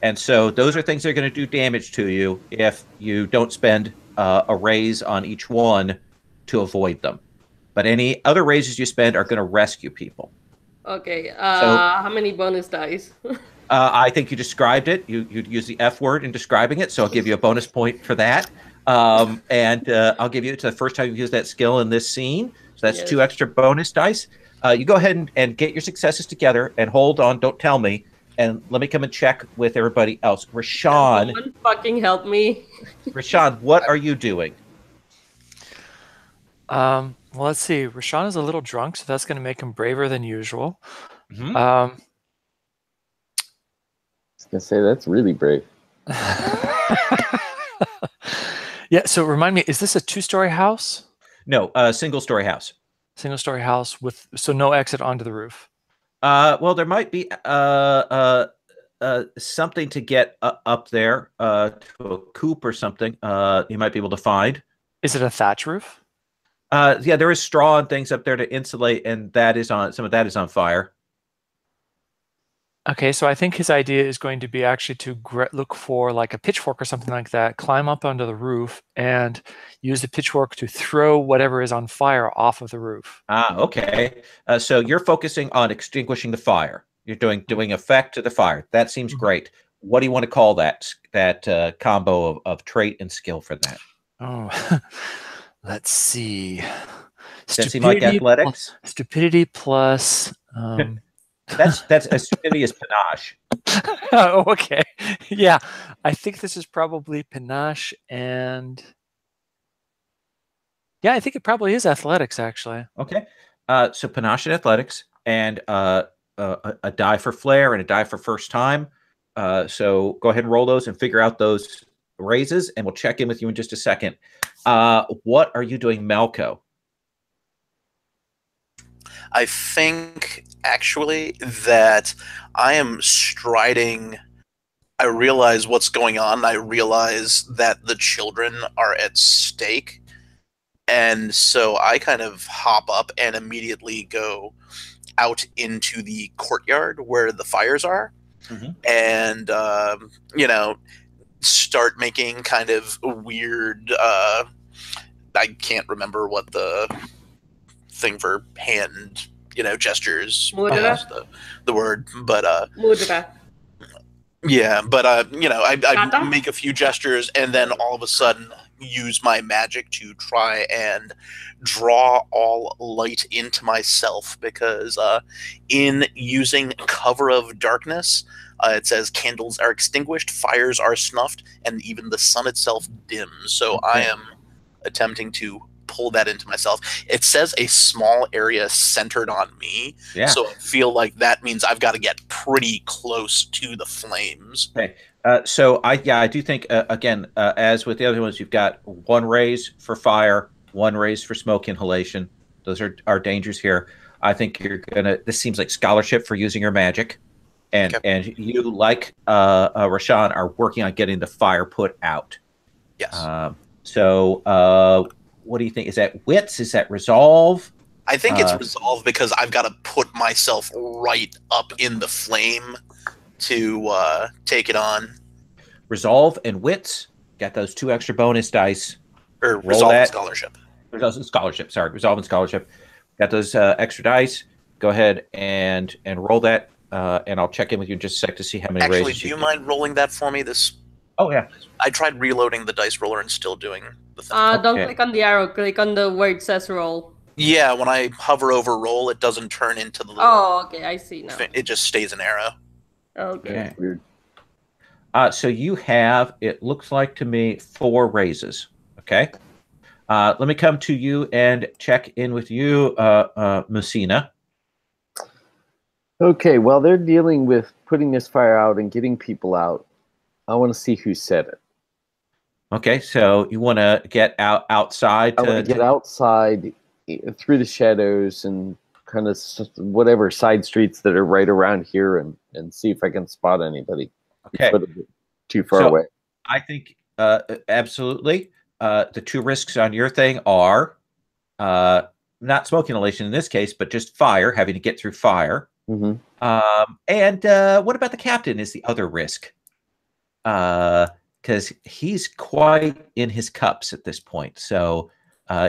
And so those are things that are going to do damage to you if you don't spend a raise on each one to avoid them. But any other raises you spend are going to rescue people. Okay. How many bonus dice? I think you described it. You use the F word in describing it, so I'll give you a bonus point for that. And I'll give you it's the first time you've used that skill in this scene. So that's 2 extra bonus dice. You go ahead and get your successes together and hold on. Don't tell me. And let me come and check with everybody else. Rashawn. Someone fucking help me. Rashawn, what are you doing? Well, let's see. Rashawn is a little drunk, so that's going to make him braver than usual. I was going to say, that's really brave. Yeah, so remind me, is this a 2-story house? No, a single-story house. Single-story house with no exit onto the roof. Well, there might be something to get up there to a coop or something. You might be able to find. Is it a thatch roof? Yeah, there is straw and things up there to insulate, and that is some of that is on fire. Okay, so I think his idea is going to be actually to look for like a pitchfork or something like that, climb up onto the roof, and use the pitchfork to throw whatever is on fire off of the roof. Okay. So you're focusing on extinguishing the fire. You're doing effect to the fire. That seems great. What do you want to call that combo of trait and skill for that? Oh, let's see. Does that seem like athletics? Stupidity plus. That's as stupidity as panache. Oh, okay. Yeah, I think this is probably panache and. Yeah, I think it probably is athletics, actually. Okay. So panache and athletics, and a die for flair and a die for first time. So go ahead and roll those and figure out those raises, and we'll check in with you in just a second. What are you doing, Malco? I think actually that I am striding. I realize what's going on. I realize that the children are at stake. And so I kind of hop up and immediately go out into the courtyard where the fires are. And, start making kind of weird, I can't remember what the thing for hand, gestures is the word, but Mudra. Yeah, but I make a few gestures and then all of a sudden use my magic to try and draw all light into myself, because in using cover of darkness, it says candles are extinguished, fires are snuffed, and even the sun itself dims. So I am attempting to pull that into myself. It says a small area centered on me. Yeah. So I feel like that means I've got to get pretty close to the flames. Okay. So I do think, again, as with the other ones, you've got one raise for fire, one raise for smoke inhalation. Those are dangers here. I think this seems like scholarship for using your magic. And you, like Rashawn, are working on getting the fire put out. Yes. So what do you think? Is that wits? Is that resolve? I think it's resolve, because I've got to put myself right up in the flame to take it on. Resolve and wits. Got those 2 extra bonus dice. Or resolve and scholarship. Scholarship. Sorry, resolve and scholarship. Got those extra dice. Go ahead and roll that, and I'll check in with you in just a sec to see how many raises. Actually, do you mind rolling that for me? Oh yeah. I tried reloading the dice roller and still doing the thing. Don't click on the arrow. Click on the where it says roll. Yeah, when I hover over roll, it doesn't turn into the. Oh, okay, I see now. It just stays an arrow. Okay. Weird. So you have, it looks like to me, 4 raises. Okay. Let me come to you and check in with you, Messina. Okay, while they're dealing with putting this fire out and getting people out, I want to see who said it. Okay, so you want to get outside. I want to get outside through the shadows and kind of whatever side streets that are right around here, and see if I can spot anybody. Okay. Too far away. I think absolutely. The 2 risks on your thing are not smoke inhalation in this case, but just fire, having to get through fire. And what about the captain is the other risk? Because he's quite in his cups at this point. So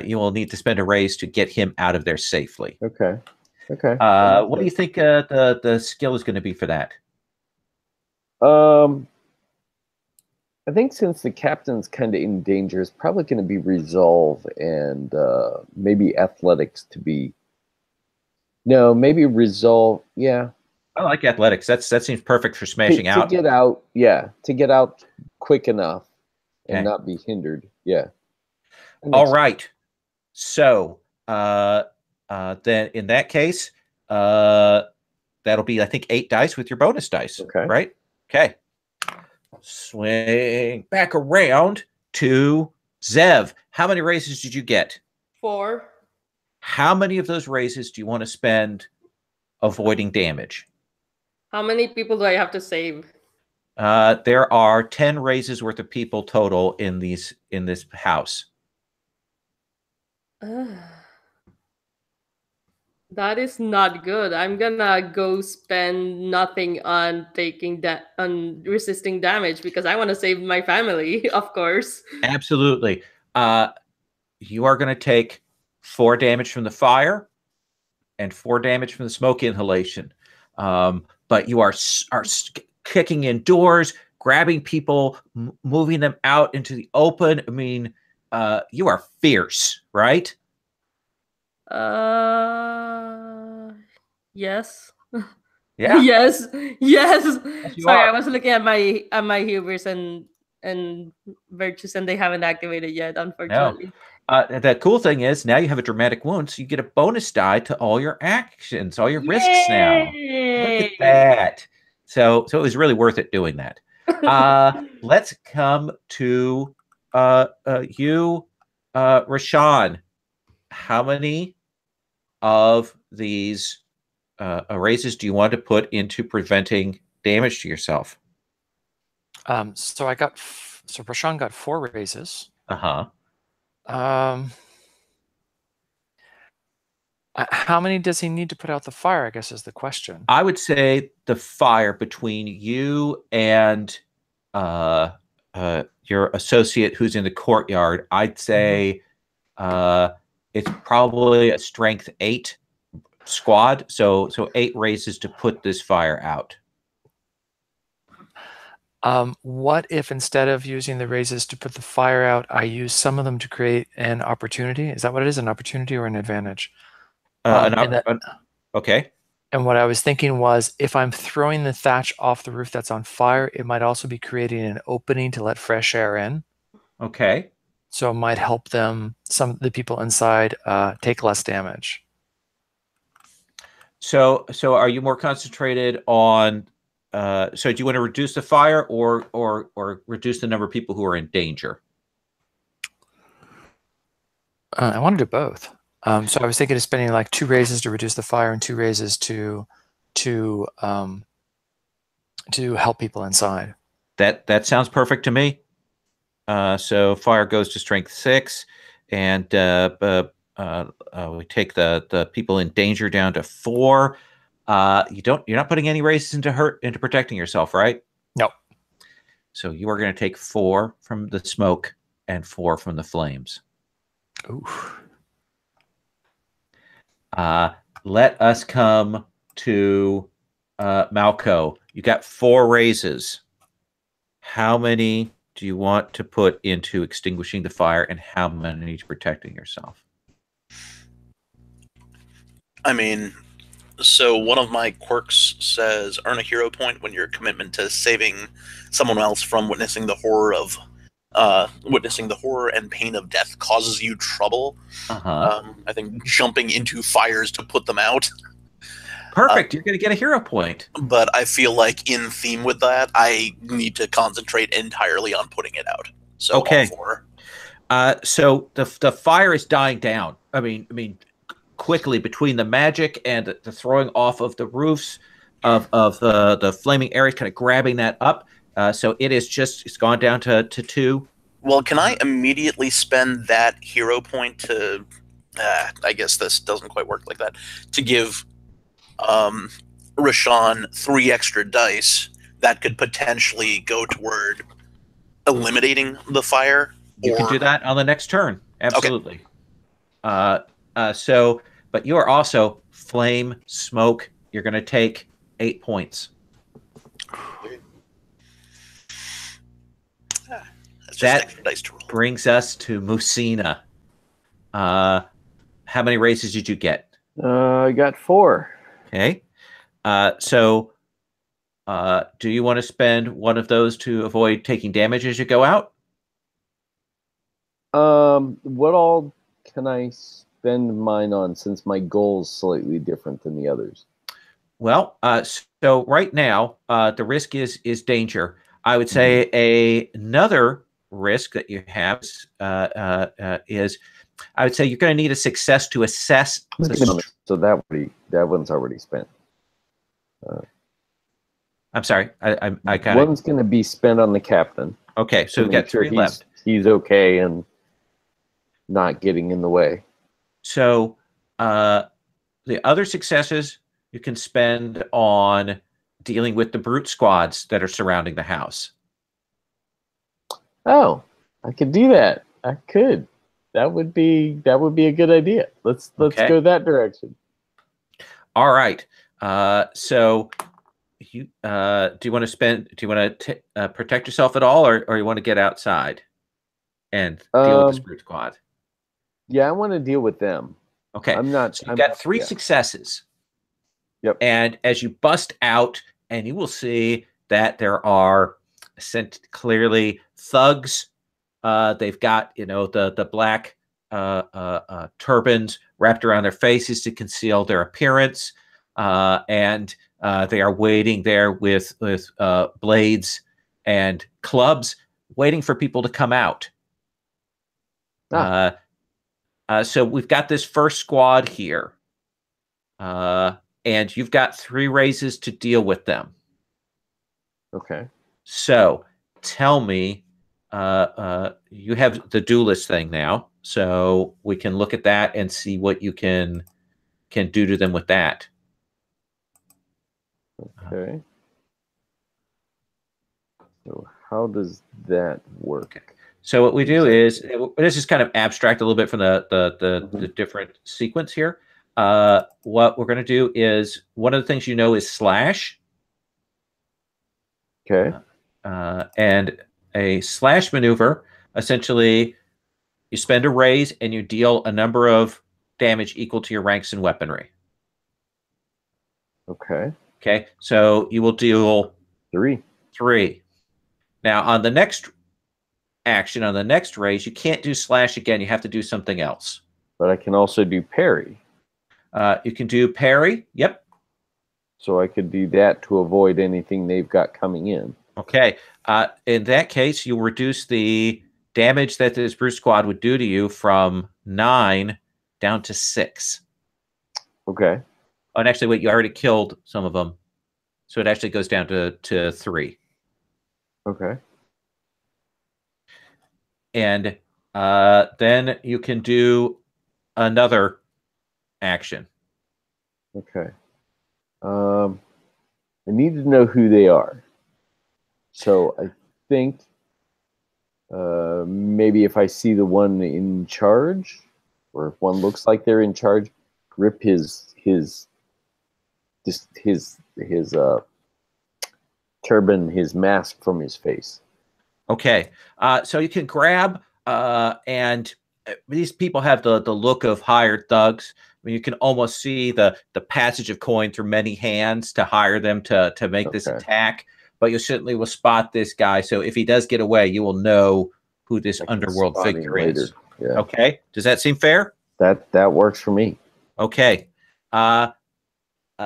you will need to spend a raise to get him out of there safely. Okay. What do you think the skill is going to be for that? I think since the captain's kind of in danger, it's probably going to be resolve and maybe athletics to be. No, maybe resolve. Yeah. I like athletics. That seems perfect for smashing out. To get out, yeah. To get out quick enough and not be hindered. Yeah. All right. So then in that case, that'll be, I think, 8 dice with your bonus dice. Okay. Right? Okay. Swing back around to Zev. How many raises did you get? 4. How many of those raises do you want to spend avoiding damage? How many people do I have to save? There are 10 raises worth of people total in this house. That is not good. I'm gonna go spend nothing on taking that on resisting damage because I want to save my family, of course. Absolutely. You are going to take 4 damage from the fire and 4 damage from the smoke inhalation. But you are kicking in doors, grabbing people, moving them out into the open. I mean, you are fierce, right? Yes. Yeah. Yes. You Sorry, are. I was looking at my hubris and virtues, and they haven't activated yet, unfortunately. The cool thing is now you have a dramatic wound, so you get a bonus die to all your actions, all your risks now. Look at that. So it was really worth it doing that. Let's come to you, Rashawn. How many of these raises do you want to put into preventing damage to yourself? So Rashawn got 4 raises. Uh-huh. How many does he need to put out the fire, I guess is the question. I would say the fire between you and your associate who's in the courtyard, I'd say it's probably a strength 8 squad. So 8 raises to put this fire out. What if instead of using the raises to put the fire out, I use some of them to create an opportunity? Is that what it is, an opportunity or an advantage? Okay. And what I was thinking was, if I'm throwing the thatch off the roof that's on fire, it might also be creating an opening to let fresh air in. Okay. So it might help them, some of the people inside, take less damage. So are you more concentrated on? So do you want to reduce the fire or reduce the number of people who are in danger? I want to do both. So I was thinking of spending like 2 raises to reduce the fire and 2 raises to help people inside. That sounds perfect to me. So fire goes to strength 6, and we take the people in danger down to 4. You're not putting any raises into protecting yourself, right? No. So you are going to take 4 from the smoke and 4 from the flames. Ooh. Let us come to Malco. You got 4 raises. How many do you want to put into extinguishing the fire, and how many to protecting yourself? I mean, so one of my quirks says earn a hero point when your commitment to saving someone else from witnessing the horror and pain of death causes you trouble. I think jumping into fires to put them out. Perfect. You're going to get a hero point. But I feel like in theme with that, I need to concentrate entirely on putting it out. So okay. All 4. So the fire is dying down. I mean, quickly between the magic and the throwing off of the roofs of the flaming areas, kind of grabbing that up. So it's gone down to 2. Well, can I immediately spend that hero point to? I guess this doesn't quite work like that. To give Rashawn 3 extra dice that could potentially go toward eliminating the fire. You can do that on the next turn. Absolutely. Okay. But you are also flame, smoke. You're going to take 8 points. That brings us to Musina. How many raises did you get? I got 4. Okay. Do you want to spend one of those to avoid taking damage as you go out? What all can I spend mine on, since my goal is slightly different than the others? Well, so right now, the risk is danger. I would say another risk that you have is I would say you're going to need a success to assess. So that one's already spent. I'm sorry. I kind of. One's going to be spent on the captain. Okay, so we've got 3 left. He's okay and not getting in the way. So the other successes you can spend on dealing with the brute squads that are surrounding the house. Oh, I could do that. I could. That would be a good idea. Let's go that direction. All right. So you do you want to protect yourself at all, or you want to get outside and deal with this brute squad? Yeah, I want to deal with them. Okay. You've got 3 successes. Yep. And as you bust out, and you will see that there are clearly thugs. They've got the black turbans wrapped around their faces to conceal their appearance, and they are waiting there with blades and clubs, waiting for people to come out. So we've got this first squad here, and you've got 3 raises to deal with them. Okay. So tell me, you have the duelist thing now, so we can look at that and see what you can do to them with that. Okay. So how does that work? Okay. So what we do is, this is kind of abstract a little bit from the different sequence here. What we're going to do is, one of the things is slash. Okay. And a slash maneuver, essentially, you spend a raise and you deal a number of damage equal to your ranks and weaponry. Okay. Okay, so you will deal 3. Now, on the next action, on the next raise, you can't do slash again. You have to do something else. But I can also do parry. You can do parry. Yep. So I could do that to avoid anything they've got coming in. Okay. In that case, you'll reduce the damage that this brute squad would do to you from 9 down to 6. Okay. Oh, and actually, wait, you already killed some of them. So it actually goes down to 3. Okay. And then you can do another action. Okay. I need to know who they are. So I think maybe if I see the one in charge, or if one looks like they're in charge, rip his turban, his mask from his face. Okay. So you can grab, and these people have the look of hired thugs. I mean, you can almost see the passage of coin through many hands to hire them to make this attack. But you certainly will spot this guy. So if he does get away, you will know who this underworld figure is. Yeah. Okay. Does that seem fair? That works for me. Okay.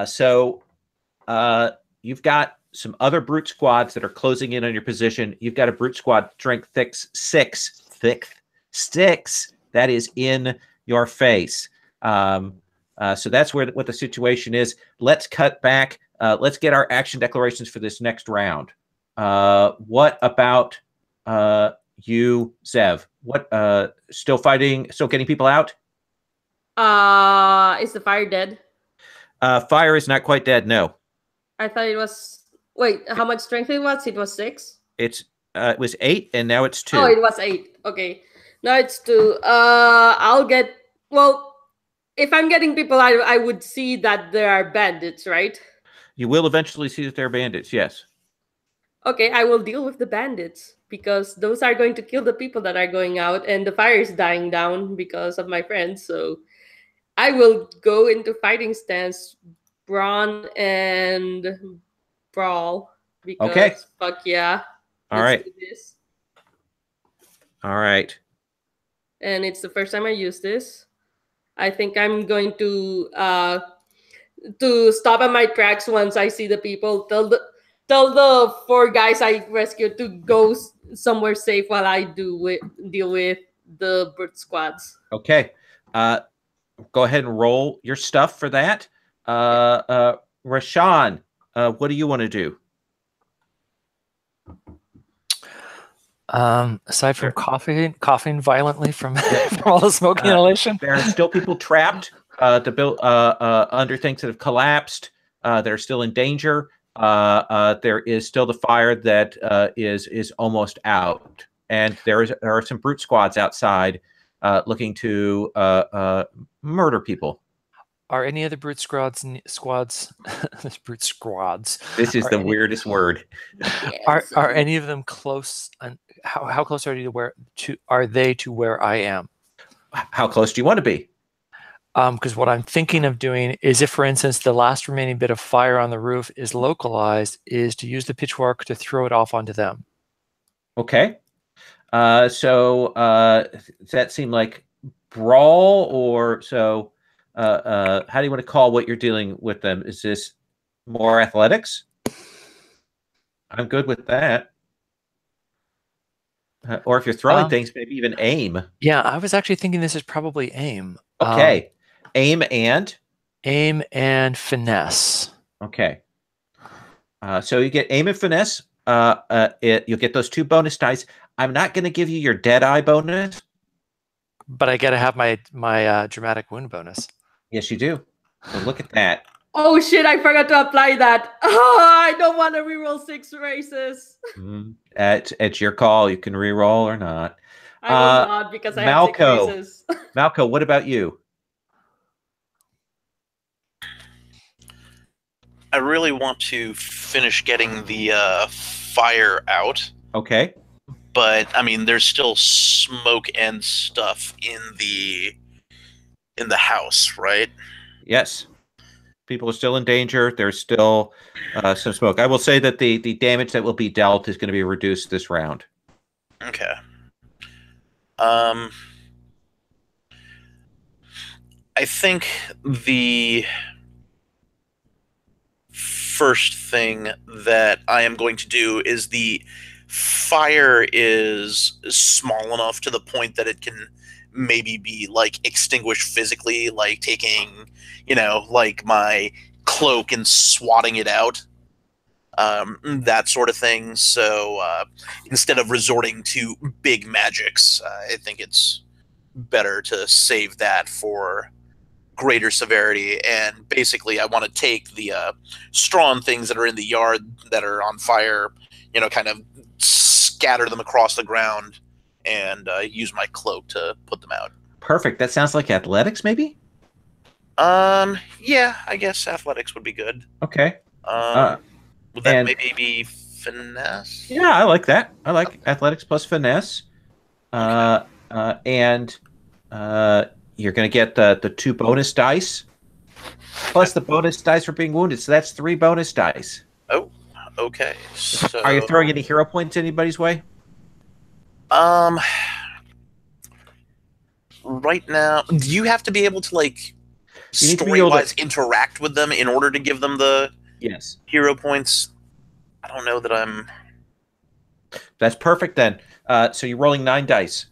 So you've got some other brute squads that are closing in on your position. You've got a brute squad strength 6 that is in your face. So that's what the situation is. Let's cut back. Let's get our action declarations for this next round. What about you, Zev? What still fighting? Still getting people out? Is the fire dead? Fire is not quite dead. No. I thought it was. Wait, how much strength it was? It was 6. It was 8, and now it's 2. Oh, it was 8. Okay, now it's 2. I'll get. Well, if I'm getting people, I would see that there are bandits, right? You will eventually see that they're bandits. Yes. Okay, I will deal with the bandits because those are going to kill the people that are going out, and the fire is dying down because of my friends. So I will go into fighting stance, brawn and brawl. Because fuck yeah. All right. Do this. All right. And it's the first time I use this. I think I'm going to stop at my tracks once I see the people. Tell the 4 guys I rescued to go somewhere safe while I deal with the brute squads. Okay. Go ahead and roll your stuff for that. Rashawn, what do you want to do? Aside from coughing violently from all the smoke inhalation, there are still people trapped under things that have collapsed. They're still in danger. There is still the fire that is almost out, and there are some brute squads outside looking to murder people. Are any of the brute squads? Brute squads. This is the weirdest word. Are any of them close? How close are they to where I am? How close do you want to be? Because what I'm thinking of doing is, if, for instance, the last remaining bit of fire on the roof is localized, is to use the pitchfork to throw it off onto them. Okay. So does that seem like brawl, or so? How do you want to call what you're dealing with them? Is this more athletics? I'm good with that. Or if you're throwing things, maybe even aim. Yeah, I was actually thinking this is probably aim. Okay. Aim and finesse. Okay. So you get aim and finesse. You'll get those 2 bonus dice. I'm not going to give you your dead eye bonus, but I got to have my dramatic wound bonus. Yes, you do. So look at that. Oh shit! I forgot to apply that. Oh, I don't want to reroll 6 races. It's your call. You can reroll or not. I will not, because I have 6 races. Malco, what about you? I really want to finish getting the fire out. Okay. But I mean, there's still smoke and stuff in the house, right? Yes. People are still in danger. There's still some smoke. I will say that the damage that will be dealt is going to be reduced this round. Okay. I think the first thing that I am going to do is the fire is small enough to the point that it can maybe be like extinguished physically, like taking, like my cloak and swatting it out, that sort of thing. So instead of resorting to big magics, I think it's better to save that for greater severity. And basically I want to take the strong things that are in the yard that are on fire, kind of scatter them across the ground and use my cloak to put them out. Perfect. That sounds like athletics, maybe? Yeah, I guess athletics would be good. Okay. Would that maybe be finesse? Yeah, I like that. I like athletics plus finesse. And you're going to get the 2 bonus dice plus the bonus dice for being wounded. So that's 3 bonus dice. Oh, okay. So, are you throwing any hero points anybody's way? Right now, do you have to be able to, like, story-wise interact with them in order to give them the hero points? I don't know that I'm... That's perfect then. So you're rolling 9 dice.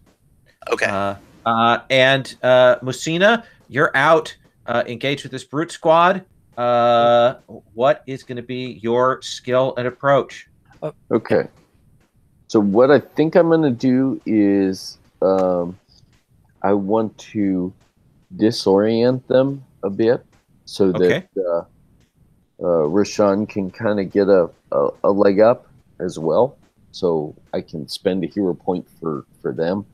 Okay. And Musina, you're out, engaged with this brute squad. What is going to be your skill and approach? Okay. So what I think I'm going to do is I want to disorient them a bit so that Rashawn can kind of get a leg up as well. So I can spend a hero point for them.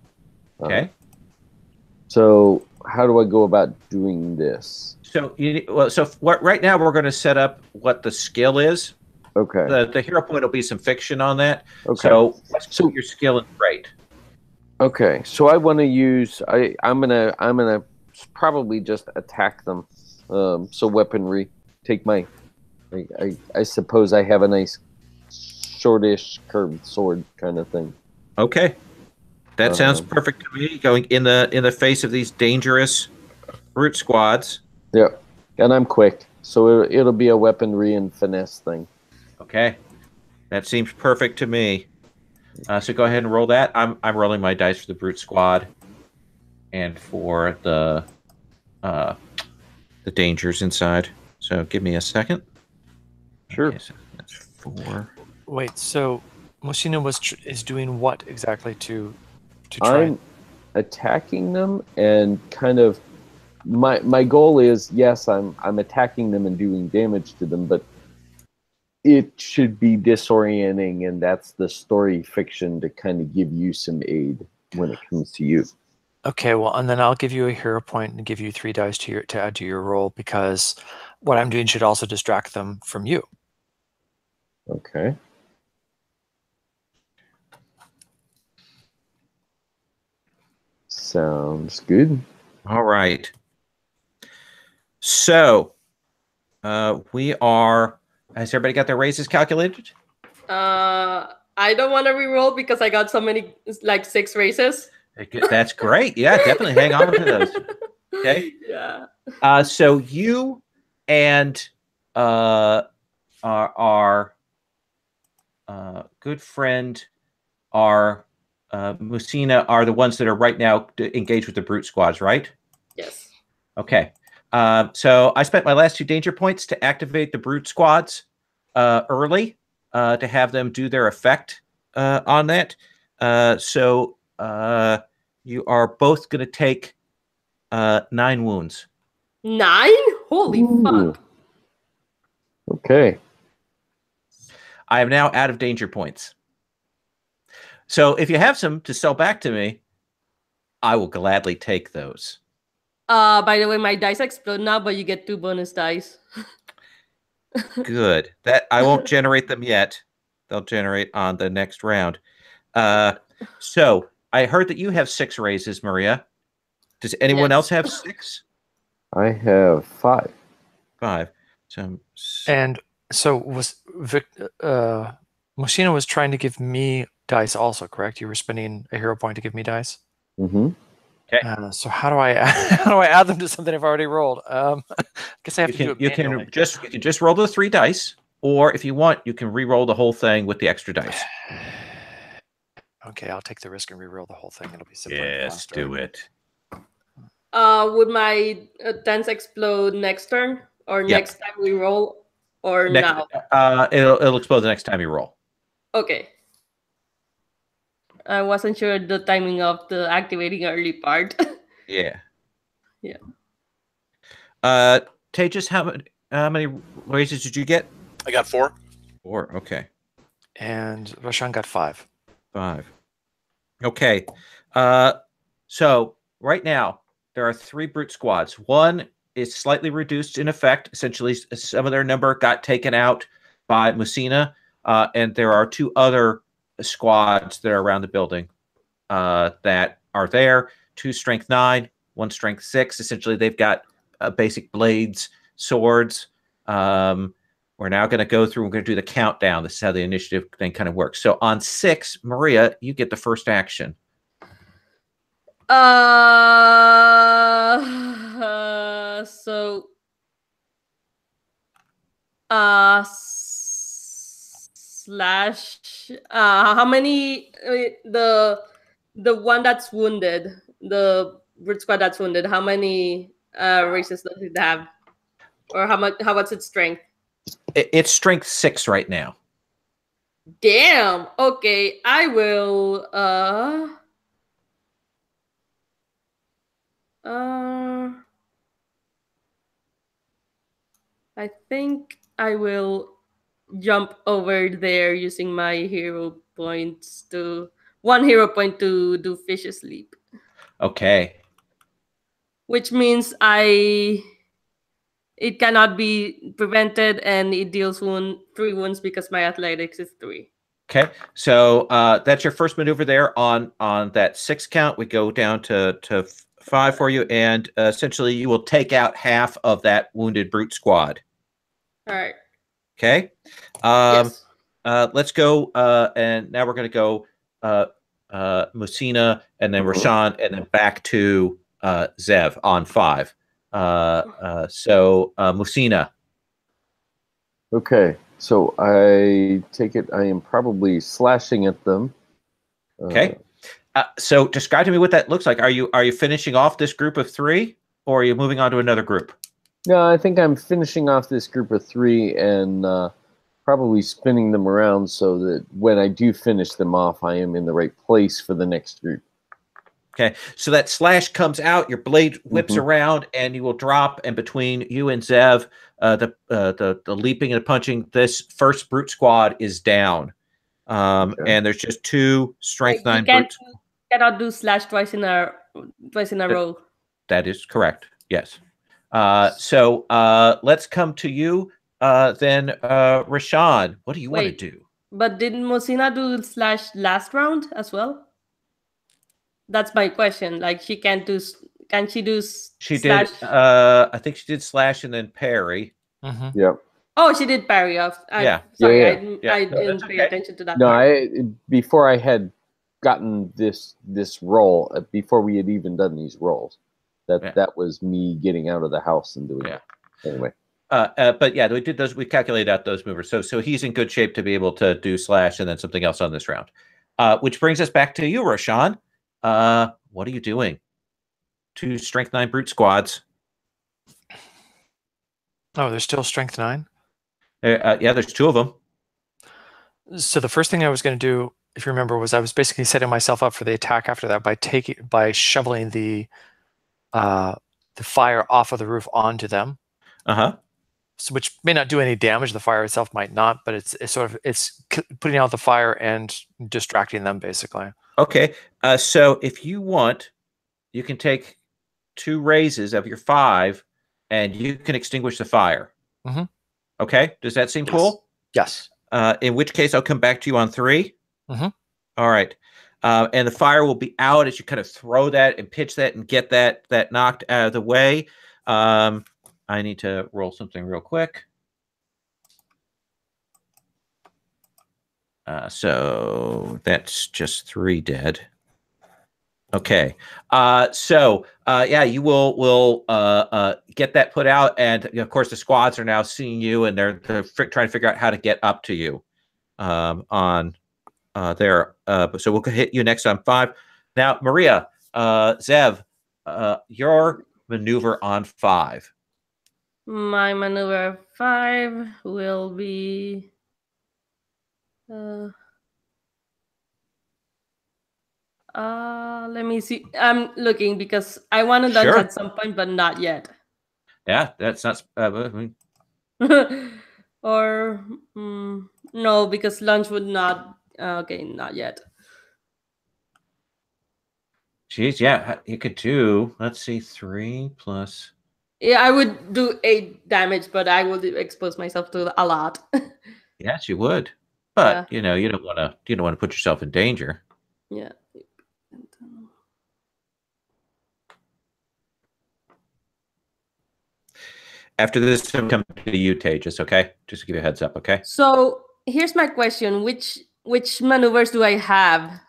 Okay. So how do I go about doing this? So right now we're going to set up what the skill is. Okay. The hero point will be some fiction on that. Okay. So let's put your skill and trait. Okay. So I want to use. I'm gonna probably just attack them. So weaponry. Take my. I suppose I have a nice shortish curved sword kind of thing. Okay. That sounds perfect to me. Going in the face of these dangerous brute squads. Yeah, and I'm quick, so it'll be a weaponry and finesse thing. Okay, that seems perfect to me. So go ahead and roll that. I'm rolling my dice for the brute squad, and for the dangers inside. So give me a second. Sure. Okay, so that's 4. Wait, so Musina is doing what exactly to try? I'm attacking them and kind of my goal is, yes, I'm attacking them and doing damage to them, but it should be disorienting, and that's the story fiction to kind of give you some aid when it comes to you. Okay, well, and then I'll give you a hero point and give you 3 dice to add to your roll, because what I'm doing should also distract them from you. Okay. Sounds good. All right. So we are. Has everybody got their raises calculated? I don't want to reroll because I got so many, like 6 races. That's great. Yeah, definitely hang on to those. Okay. Yeah. So you and our good friend, our Musina, are the ones that are right now engaged with the brute squads, right? Yes. Okay. So I spent my last 2 danger points to activate the brute squads early to have them do their effect on that. So you are both going to take 9 wounds. 9? Holy fuck. Okay. I am now out of danger points. So if you have some to sell back to me, I will gladly take those. By the way, my dice explode now, but you get 2 bonus dice. Good. That I won't generate them yet. They'll generate on the next round. So I heard that you have 6 raises, Maria. Does anyone else have 6? I have 5. 5. So, and so was Musina was trying to give me dice also, correct? You were spending a hero point to give me dice. Mm-hmm. Okay. So how do I add them to something I've already rolled? I guess I have to do it manually. You can just roll the 3 dice, or if you want, you can re-roll the whole thing with the extra dice. Okay, I'll take the risk and re-roll the whole thing. It'll be simpler. Yes, do it. Would my 10s explode next turn, or next time we roll, or now? It'll explode the next time you roll. Okay. I wasn't sure the timing of the activating early part. Yeah. Yeah. Tejas, how many raises did you get? I got 4. 4. Okay. And Roshan got 5. 5. Okay. So right now there are 3 brute squads. One is slightly reduced in effect. Essentially, some of their number got taken out by Musina, and there are 2 other squads that are around the building that are there. 2 strength 9, 1 strength 6. Essentially, they've got basic blades, swords. We're now going to go through. We're going to do the countdown. This is how the initiative thing kind of works. So on 6, Maria, you get the first action. So slash how many the one that's wounded, the brute squad that's wounded, how many races does it have, or what's its strength? It's strength 6 right now. Damn. Okay, I will I think I will jump over there using my hero points to 1 hero point to do fish asleep. Okay. Which means it cannot be prevented, and it deals 3 wounds because my athletics is 3. Okay, so that's your first maneuver there on that 6 count. We go down to 5 for you, and essentially you will take out half of that wounded brute squad. All right. Okay. Yes. Let's go, and now we're going to go Musina, and then Roshan, and then back to Zev on 5. So Musina. Okay, so I take it I am probably slashing at them. Okay. So describe to me what that looks like. Are you finishing off this group of 3, or are you moving on to another group? No, I think I'm finishing off this group of 3 and probably spinning them around so that when I do finish them off, I am in the right place for the next group. Okay, so that slash comes out, your blade whips around, and you will drop. And between you and Zev, the leaping and the punching, this first brute squad is down. And there's just 2 strength 9 brutes. Cannot do slash twice in a row. That is correct. Yes. So let's come to you then, Rashawn. What do you want to do? But didn't Musina do slash last round as well? That's my question. Like, she can't do. Can she do? She slash? did. I think she did slash and then parry. Yep. Oh, she did parry off. Yeah. Sorry, Yeah. I didn't pay attention to that. No, before I had gotten this roll before we had even done these rolls. That was me getting out of the house and doing it. Anyway. But yeah, we did those. We calculated out those movers. So he's in good shape to be able to do slash and then something else on this round. Which brings us back to you, Roshan. What are you doing? 2 strength 9 brute squads. Oh, there's still strength 9? Yeah, there's 2 of them. So the first thing I was going to do, if you remember, was I was basically setting myself up for the attack after that by shoveling the fire off of the roof onto them. So, which may not do any damage. The fire itself might not, but it's putting out the fire and distracting them, basically. Okay. So if you want, you can take 2 raises of your 5, and you can extinguish the fire. Okay. Does that seem cool? Yes. In which case, I'll come back to you on 3. All right. And the fire will be out as you kind of throw that and pitch that and get that knocked out of the way. I need to roll something real quick. So that's just 3 dead. Okay. Yeah, you will get that put out, and of course the squads are now seeing you, and they're trying to figure out how to get up to you on there. So we'll hit you next on 5. Now, Maria, Zev, your maneuver on 5. My maneuver 5 will be let me see. I'm looking because I want to lunch at some point, but not yet. Yeah, that's not or no, because lunch would not. Okay, not yet. Jeez, yeah, you could do. Let's see, 3 plus. Yeah, I would do 8 damage, but I would expose myself to a lot. Yes, you would, but you don't want to put yourself in danger. Yeah. After this, I'm coming to you, Tejas. Okay, just to give you a heads up. Okay. So here's my question: Which maneuvers do I have?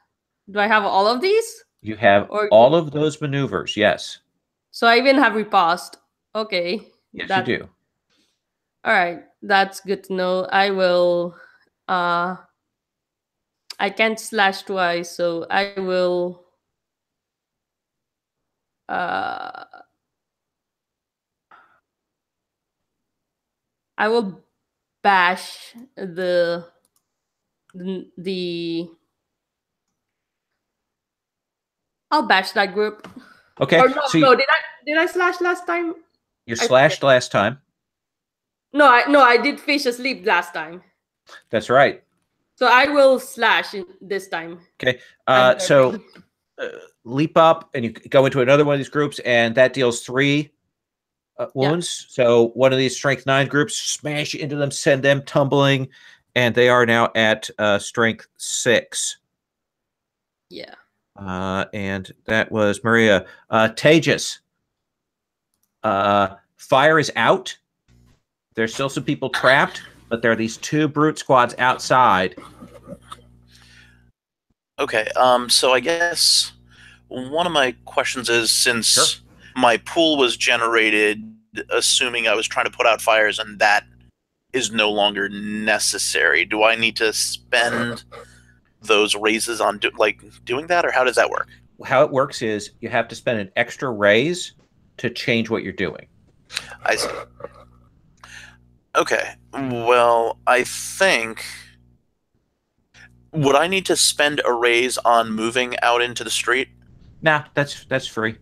Do I have all of these? You have all of those maneuvers. Yes. So I even have riposte. Okay. Yes, you do. All right, that's good to know. I will. I can't slash twice, so I will. I will bash the. I'll bash that group. Okay. Or no, did I slash last time? You slashed last time. No, I did fish asleep last time. That's right. So I will slash this time. Okay. So leap up and you go into another one of these groups, and that deals 3 wounds. So one of these strength 9 groups, smash into them, send them tumbling, and they are now at strength 6. Yeah. And that was Maria. Tejas. Fire is out. There's still some people trapped, but there are these 2 brute squads outside. Okay, so I guess one of my questions is, since my pool was generated, assuming I was trying to put out fires, and that is no longer necessary, do I need to spend those raises on doing that, or how does that work? How it works is you have to spend an extra raise to change what you're doing. I see. Okay, well, I think... Would I need to spend a raise on moving out into the street? Nah, that's free.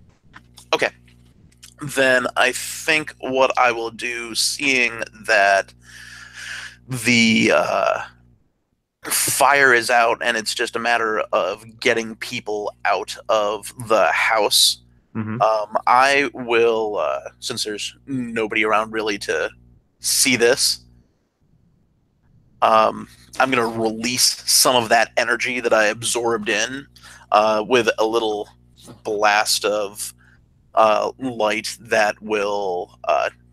Okay. Then I think what I will do, seeing that the fire is out and it's just a matter of getting people out of the house, I will, since there's nobody around really to see this, I'm going to release some of that energy that I absorbed in with a little blast of light that will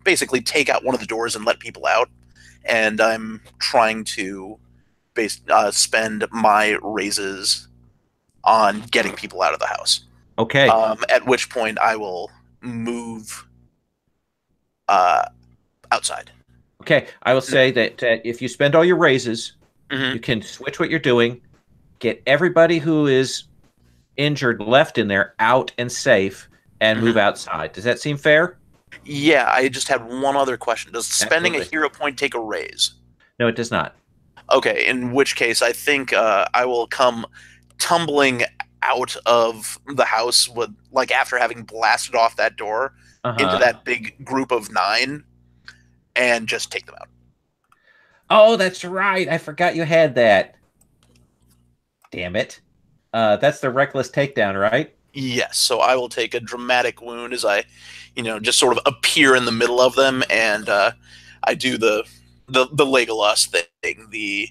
basically take out one of the doors and let people out. And I'm trying to spend my raises on getting people out of the house. Okay. At which point I will move outside. Okay. I will say that if you spend all your raises, Mm-hmm. you can switch what you're doing, get everybody who is injured left in there out and safe, and move outside. Does that seem fair? Yeah, I just had one other question. Does spending Absolutely. a hero point take a raise? No, it does not. Okay, in which case I think I will come tumbling out of the house with, like, after having blasted off that door into that big group of 9 and just take them out. Oh, that's right. I forgot you had that. Damn it. That's the reckless takedown, right? Yes, so I will take a dramatic wound as I, just sort of appear in the middle of them, and I do the Legolas thing, the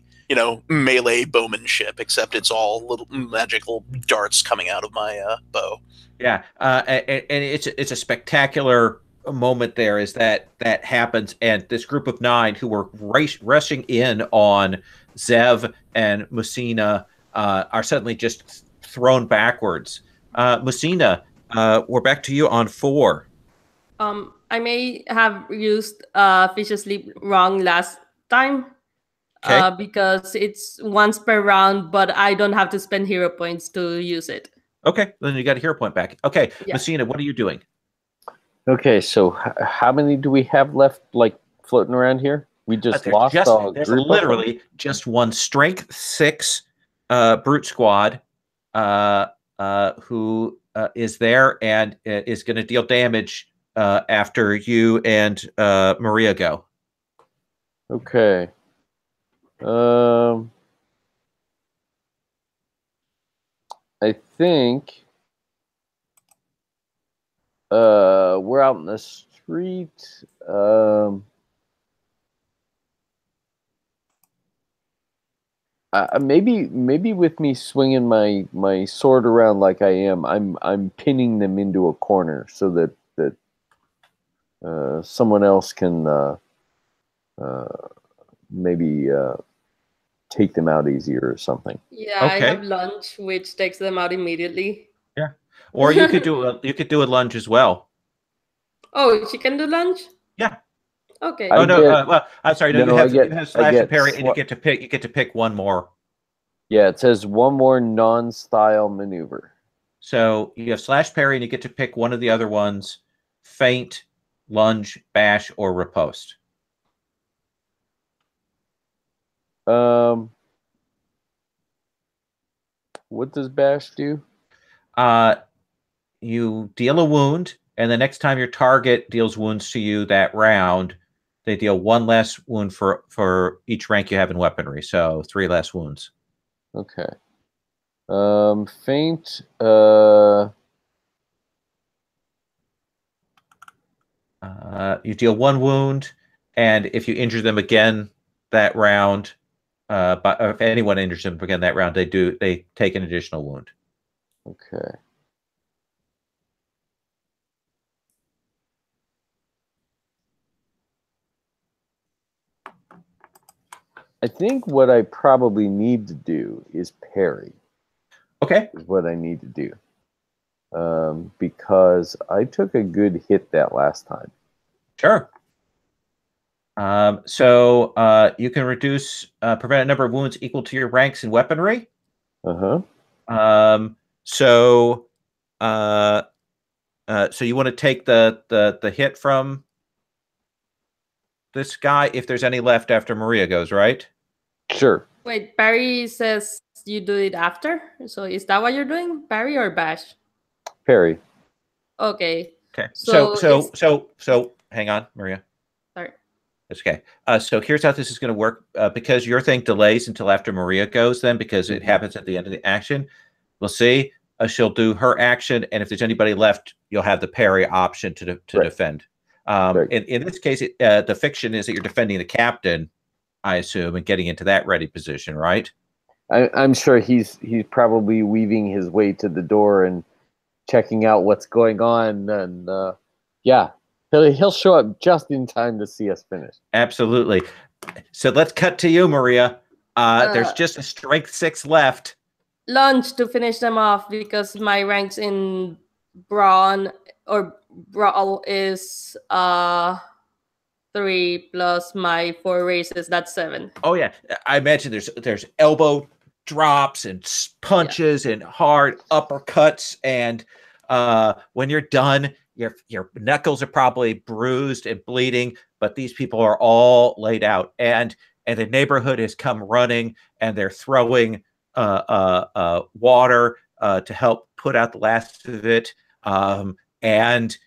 melee bowmanship, except it's all little magical darts coming out of my bow. Yeah, and it's a spectacular moment there is that happens, and this group of 9 who were rushing in on Zev and Musina are suddenly just thrown backwards. Musina, we're back to you on 4. I may have used Fish Asleep wrong last time. Okay. Because it's once per round, but I don't have to spend hero points to use it. Okay, then you got a hero point back. Okay, yeah. Messina, what are you doing? Okay, so how many do we have left, like, floating around here? We just lost a there's group literally just one Strength 6 brute squad who is there and is going to deal damage after you and Maria go. Okay. I think we're out in the street. Maybe with me swinging my sword around like I am, I'm pinning them into a corner so that someone else can maybe take them out easier or something. Yeah, okay. I have lunge, which takes them out immediately. Yeah, or you could do a lunge as well. Oh, she can do lunge? Yeah. Okay. Oh no! Well, I'm sorry. No, you have slash and parry, and you get to pick one more. Yeah, it says one more non-style maneuver. So you have slash parry, and you get to pick one of the other ones: feint, lunge, bash, or riposte. What does bash do? You deal a wound, and the next time your target deals wounds to you that round, they deal 1 less wound for each rank you have in weaponry, so 3 less wounds. Okay. Feint. You deal 1 wound, and if you injure them again that round, but if anyone injures them again that round, they take an additional wound. Okay. I think what I probably need to do is parry. Okay. Is what I need to do. Because I took a good hit that last time. Sure. So you can prevent a number of wounds equal to your ranks in weaponry. Uh-huh. So you want to take the hit from this guy if there's any left after Maria goes, right? Sure. Wait, Parry says you do it after? So is that what you're doing? Parry or bash? Parry. Okay. Okay. So hang on, Maria. Sorry. That's okay. So here's how this is going to work. Because your thing delays until after Maria goes, then because it happens at the end of the action. We'll see. She'll do her action, and if there's anybody left, you'll have the parry option to defend. In this case, the fiction is that you're defending the captain, I assume, and getting into that ready position, right? I'm sure he's probably weaving his way to the door and checking out what's going on, and yeah, he'll show up just in time to see us finish. Absolutely. So let's cut to you, Maria. There's just a strength 6 left. lunge to finish them off because my ranks in brawn or brawl is 3 plus my 4 races. That's 7. Oh yeah, I imagine there's elbow drops and punches and hard uppercuts, and when you're done, your knuckles are probably bruised and bleeding, but these people are all laid out, and the neighborhood has come running, and they're throwing water to help put out the last of it, and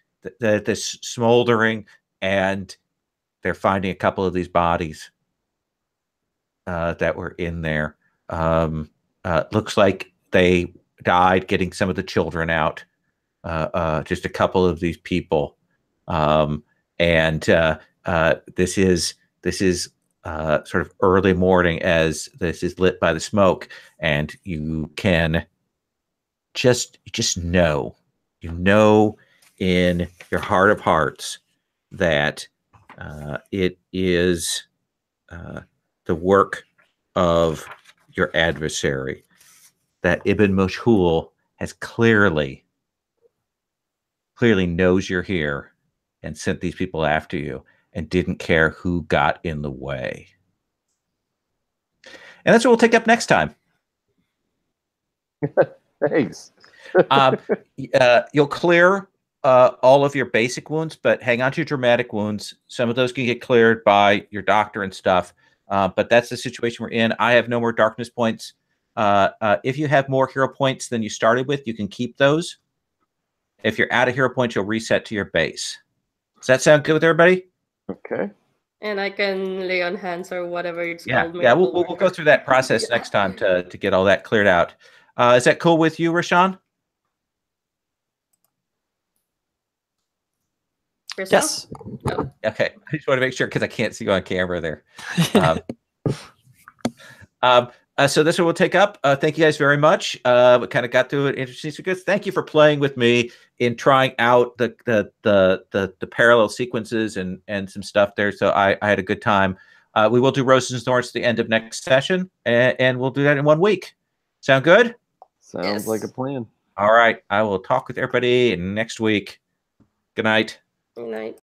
this smoldering, and they're finding a couple of these bodies that were in there. Looks like they died getting some of the children out. Just a couple of these people, and this is sort of early morning as this is lit by the smoke, and you can just know, in your heart of hearts that it is the work of your adversary, that Ibn Moshul has clearly knows you're here and sent these people after you and didn't care who got in the way. And that's what we'll take up next time. Thanks. You'll clear all of your basic wounds, but hang on to your dramatic wounds. Some of those can get cleared by your doctor and stuff. But that's the situation we're in. I have no more darkness points. If you have more hero points than you started with, you can keep those. If you're out of hero points, you'll reset to your base. Does that sound good with everybody? Okay. And I can lay on hands or whatever it's called. Yeah, we'll go through that process next time to get all that cleared out. Is that cool with you, Rashawn? Yes. No. Okay. I just want to make sure because I can't see you on camera there. So this one we'll take up. Thank you guys very much. We kind of got through it. Interesting sequence. Thank you for playing with me in trying out the parallel sequences and some stuff there. So I had a good time. We will do Roses and Thorns at the end of next session, and we'll do that in 1 week. Sound good? Sounds like a plan. All right. I will talk with everybody next week. Good night. Good night.